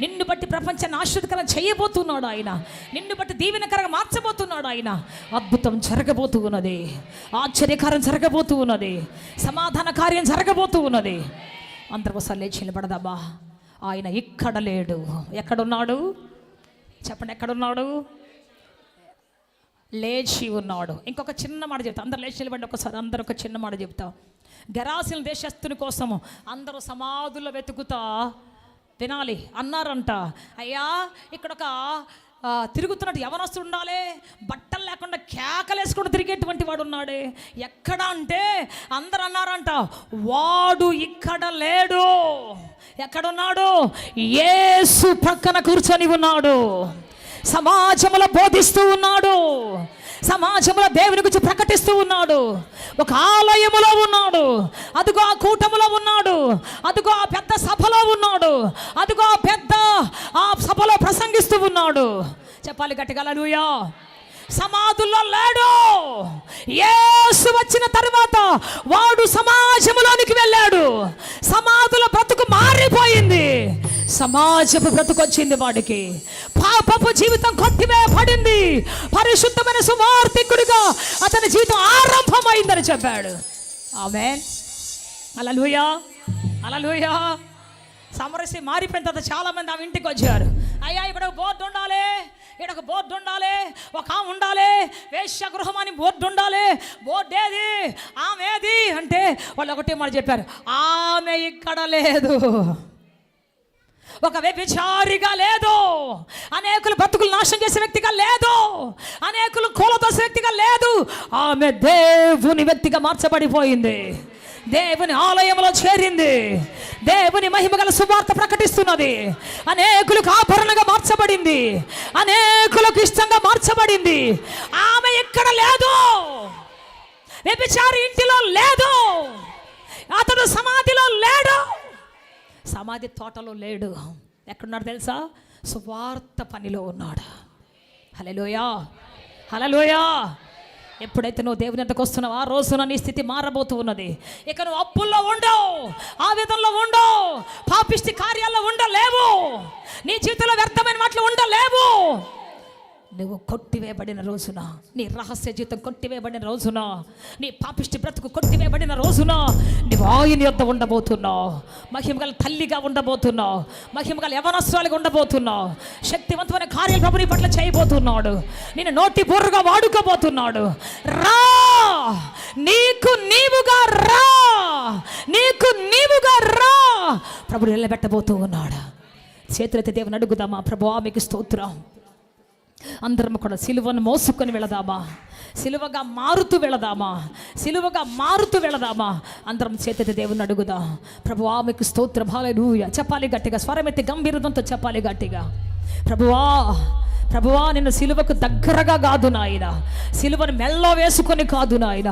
నిన్ను బట్టి ప్రపంచాన్ని ఆశ్చర్యకరం చేయబోతున్నాడు ఆయన. నిన్ను బట్టి దీవెనకరంగా మార్చబోతున్నాడు ఆయన. అద్భుతం జరగబోతూ ఉన్నది, ఆశ్చర్యకారం జరగబోతూ ఉన్నది, సమాధాన కార్యం జరగబోతూ ఉన్నది. అందరూ ఒకసారి లేచి నిలబడదామా? ఆయన ఇక్కడ లేడు. ఎక్కడున్నాడు చెప్పండి, ఎక్కడున్నాడు? లేచి ఉన్నాడు. ఇంకొక చిన్న మాట చెప్తా, అందరు లేచి నిలబడి ఒకసారి అందరూ ఒక చిన్న మాట చెప్తా. గెరాసిన దేశస్తుని కోసము అందరూ సమాధుల్లో వెతుకుతా వినాలి అన్నారంట. అయ్యా ఇక్కడ ఒక తిరుగుతున్నట్టు యవనస్తుడు ఉండాలి, బట్టలు లేకుండా కేకలేసుకుంటూ తిరిగేటువంటి వాడు ఉన్నాడే, ఎక్కడ అంటే అందరు అన్నారంట, వాడు ఇక్కడ లేడు. ఎక్కడున్నాడు? యేసు ప్రక్కన కూర్చొని ఉన్నాడు, సమాజంలో బోధిస్తూ ఉన్నాడు, సమాజంలో దేవుని గురించి ప్రకటిస్తూ ఉన్నాడు, ఒక ఆలయములో ఉన్నాడు, అదిగో ఆ కూటములో ఉన్నాడు, అదిగో ఆ పెద్ద సభలో ఉన్నాడు, అదిగో ఆ పెద్ద ఆ సభలో ప్రసంగిస్తూ ఉన్నాడు. చెప్పాలి గట్టిగా హల్లెలూయా. సమాధుల్లో లేడు. యేసు వచ్చిన తర్వాత వాడు సమాజంలోనికి వెళ్ళాడు. సమాధుల బ్రతుకు మారిపోయింది, సమాజపు బ్రతుకొచ్చింది వాడికి. పాపపు జీవితం కొట్టివేయబడింది, పరిశుద్ధమైన సువార్థికుడిగా అతని జీవితం ఆరంభమైందని చెప్పాడు. ఆమేన్, హల్లెలూయా, హల్లెలూయా. సమరసి మారిపోయిన తర్వాత చాలా మంది ఆమె ఇంటికి వచ్చారు. అయ్యా ఇక్కడ ఒక బోర్డు ఉండాలి, ఇక్కడ ఒక బోర్డు ఉండాలి, ఒక ఆమె ఉండాలి, వేశ్యాగృహం అని బోర్డు ఉండాలి. బోర్డు ఏది, ఆమె ఏది అంటే వాళ్ళు ఒకటే మాట చెప్పారు, ఆమె ఇక్కడ లేదు, ఒక వ్యభిచారిగా లేదు, అనేకులు బ్రతుకులు నాశనం చేసే వ్యక్తిగా లేదు, అనేకులు కూలదోసే వ్యక్తిగా లేదు. ఆమె దేవుని వ్యక్తిగా మార్చబడిపోయింది, దేవుని ఆలయంలో చేరింది, దేవుని మహిమగల సువార్త ప్రకటిస్తున్నది, అనేకులకు ఆభరణంగా మార్చబడింది, అనేకులకు ఇష్టంగా మార్చబడింది. ఆమె ఇక్కడ లేదు, వ్యభిచారి ఇంటిలో లేదు, అతడు సమాధిలో లేడు, సమాధి తోటలో లేడు. ఎక్కడున్నాడు తెలుసా? సువార్త పనిలో ఉన్నాడు. హల్లెలూయా, హల్లెలూయా. ఎప్పుడైతే నువ్వు దేవుని ఎద్దకు వస్తున్నావు ఆ రోజున నీ స్థితి మారబోతూ ఉన్నది. ఇక నువ్వు అప్పుల్లో ఉండవు, ఆవేదనలో ఉండవు, పాపిష్టి కార్యాల్లో ఉండలేవు, నీ జీవితంలో వ్యర్థమైన మాటలు ఉండలేవు. నువ్వు కొట్టివేయబడిన రోజున, నీ రహస్య జీవితం కొట్టివేయబడిన రోజున, నీ పాపిష్టి బ్రతుకు కొట్టివేయబడిన రోజున నువ్వు ఆయన యొద్ద ఉండబోతున్నావు. మహిమగల తల్లిగా ఉండబోతున్నావు, మహిమగల యవనస్రాలుగా ఉండబోతున్నావు. శక్తివంతమైన కార్యాలు ప్రభు నీ పట్ల చేయబోతున్నాడు, నేను నోటి బుర్రగా వాడుకోబోతున్నాడు. రా, నీకు నీవుగా రా, నీకు నీవుగా రా, ప్రభు నిలబెట్టబోతూ ఉన్నాడు. చేతులైతే దేవుని అడుగుదామా? ప్రభువా మీకు స్తోత్రం. అందరం కూడా సిలువను మోసుకొని వెళదామా, సిలువగా మారుతూ వెళదామా, సిలువగా మారుతూ వెళదామా? అందరం చేతైతే దేవుని అడుగుదాం. ప్రభువా మీకు స్తోత్రం, హల్లెలూయా. చెప్పాలి గట్టిగా, స్వరమెత్తి గంభీరతంతో చెప్పాలి గట్టిగా. ప్రభువా, ప్రభువా నిన్ను సిలువకు దగ్గరగా కాదు నాయన, సిలువను మెల్లో వేసుకొని కాదు నాయన,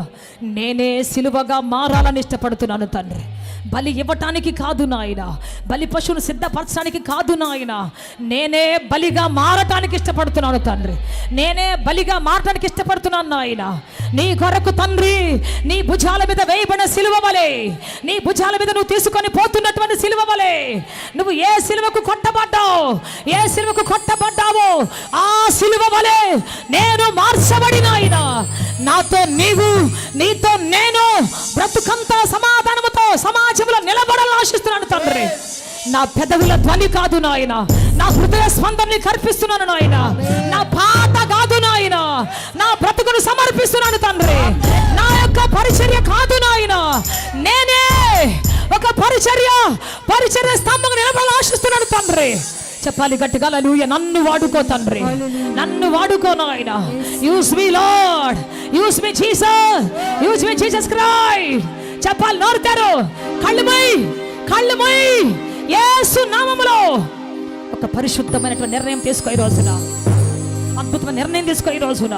నేనే సిలువగా మారాలని ఇష్టపడుతున్నాను తండ్రి. బలి ఇవ్వటానికి కాదు నాయన, బలి పశువును సిద్ధపరచడానికి కాదు నాయన, నేనే బలిగా మారటానికి ఇష్టపడుతున్నాను తండ్రి, నేనే బలిగా మారటానికి ఇష్టపడుతున్నాను నాయన. నీ కొరకు తండ్రి, నీ భుజాల మీద వేయబడిన సిలువ వలె, నీ భుజాల మీద నువ్వు తీసుకొని పోతున్నటువంటి సిలువ వలె, నువ్వు ఏ సిలువకు కొట్టబడ్డావు, ఏ సిలువకు కొట్టబడ్డావో ఆ సిలువ వలె నేను మార్చబడిన ఆయన. నాతో నీవు, నీతో నేను బ్రతుకంతా సమాధానముతో సమాజంలో నిలబడాలని ఆశిస్తున్నాను తండ్రి. నా పెదవుల ధ్వని కాదు నాయన, నా హృదయ స్పందనని కర్పిస్తున్నాను నాయన, నా పాట కాదు నాయన, నా బ్రతుకును సమర్పిస్తున్నాను తండ్రి. నా యొక్క పరిచర్య కాదు నాయన, నేనే ఒక పరిచర్య స్తంభం నిలబడాలని ఆశిస్తున్నాను తండ్రి. చెప్పాలి గట్టిగా హల్లెలూయా. నన్ను వాడుకో తండ్రి, నన్ను వాడుకో నాయన. యూస్ మీ lord, use me Jesus, use me Jesus Christ. చెప్పాలి నోరుతారు, కళ్ళు మూయి యేసు నామములో ఒక పరిశుద్ధమైనటువంటి నిర్ణయం తీసుకో ఈ రోజున, అద్భుతమైన నిర్ణయం తీసుకో ఈ రోజున.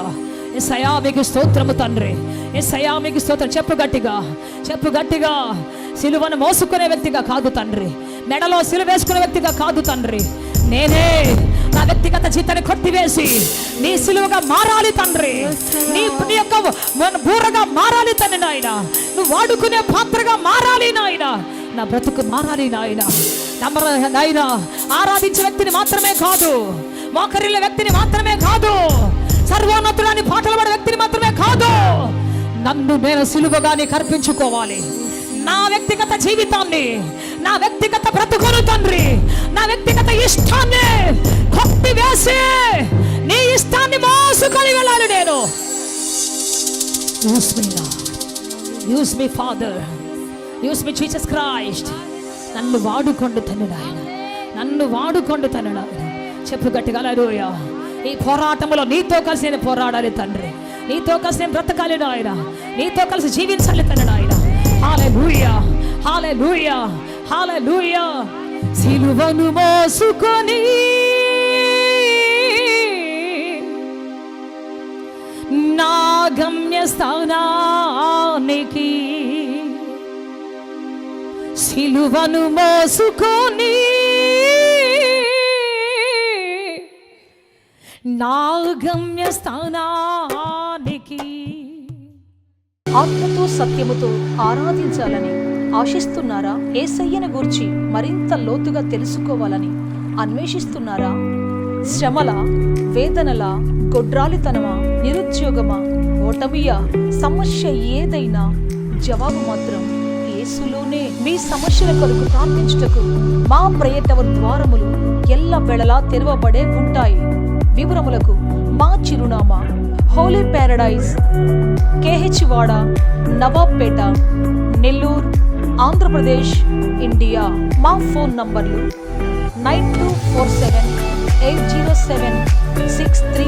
యేసయ్యా మీకు స్తోత్రము తండ్రి, యేసయ్యా మీకు స్తోత్రం. చెప్పు గట్టిగా. సిలువను మోసుకునే వ్యక్తిగా కాదు తండ్రి, మెడలో సిలువ వేసుకునే వ్యక్తిగా కాదు తండ్రి. నేనే నా వ్యక్తిగత జీతాన్ని కొట్టివేసి నీ సిలువగా మారాలి తండ్రి, నీ యొక్క బూరగా మారాలి తండ్రి నాయన. నువ్వు వాడుకునే పాత్రగా మారాలి నాయన, నా బ్రతుకు మారాలి నాయన. నాయన ఆరాధించే వ్యక్తిని మాత్రమే కాదు, మోకరిల్లే వ్యక్తిని మాత్రమే కాదు, సర్వోన్నతులని పాటలు పాడే వ్యక్తిని మాత్రమే కాదు, నన్ను నేను సిలువగా నీకు అర్పించుకోవాలి. నా వ్యక్తిగత జీవితాన్ని, నా వ్యక్తిగత బ్రతుకును తండ్రి, నా వ్యక్తిగత ఇష్టాన్ని కొట్టివేసి నీ ఇష్టాన్ని మోసుకొని వెళ్ళాలి నేను. యూస్ మీ father, use me Jesus Christ. నన్ను వాడుకోండి తండ్రి నాయన, నన్ను వాడుకోండి తండ్రి నాయన. చెప్పు గట్టిగా హల్లెలూయా. ఈ పోరాటంలో నీతో కలిసి నేను పోరాడాలి తండ్రి, నీతో కలిసి నేను బ్రతకాలి నాయన, నీతో కలిసి జీవించాలి తండ్రి నాయన. హల్లెలూయా, హల్లెలూయా, హల్లెలూయా. సిలువను మోసుకొని నా గమ్యస్థానానికి, సిలువను మోసుకొని నా గమ్యస్థానానికి. ఆత్మతో సత్యముతో ఆరాధించాలని ఆశిస్తున్నారా? యేసయ్యను గూర్చి మరింత లోతుగా తెలుసుకోవాలని అన్వేషిస్తున్నారా? శ్రమల, వేదనల, గొడ్రాలితనమా, నిరుద్యోగమా, ఓటమియా, సమస్య ఏదైనా జవాబు మాత్రం యేసులోనే. మీ సమస్యల కొరకు ప్రార్థించుటకు మా ప్రయత్న ద్వారములు ఎల్లవేళలా తెరవబడే ఉంటాయి. వివరములకు మా చిరునామా హోలీ ప్యారడైజ్, KH వాడ, నవాబ్పేట, నెల్లూరు, ఆంధ్రప్రదేశ్, ఇండియా. మా ఫోన్ నంబర్లు 9247 807 63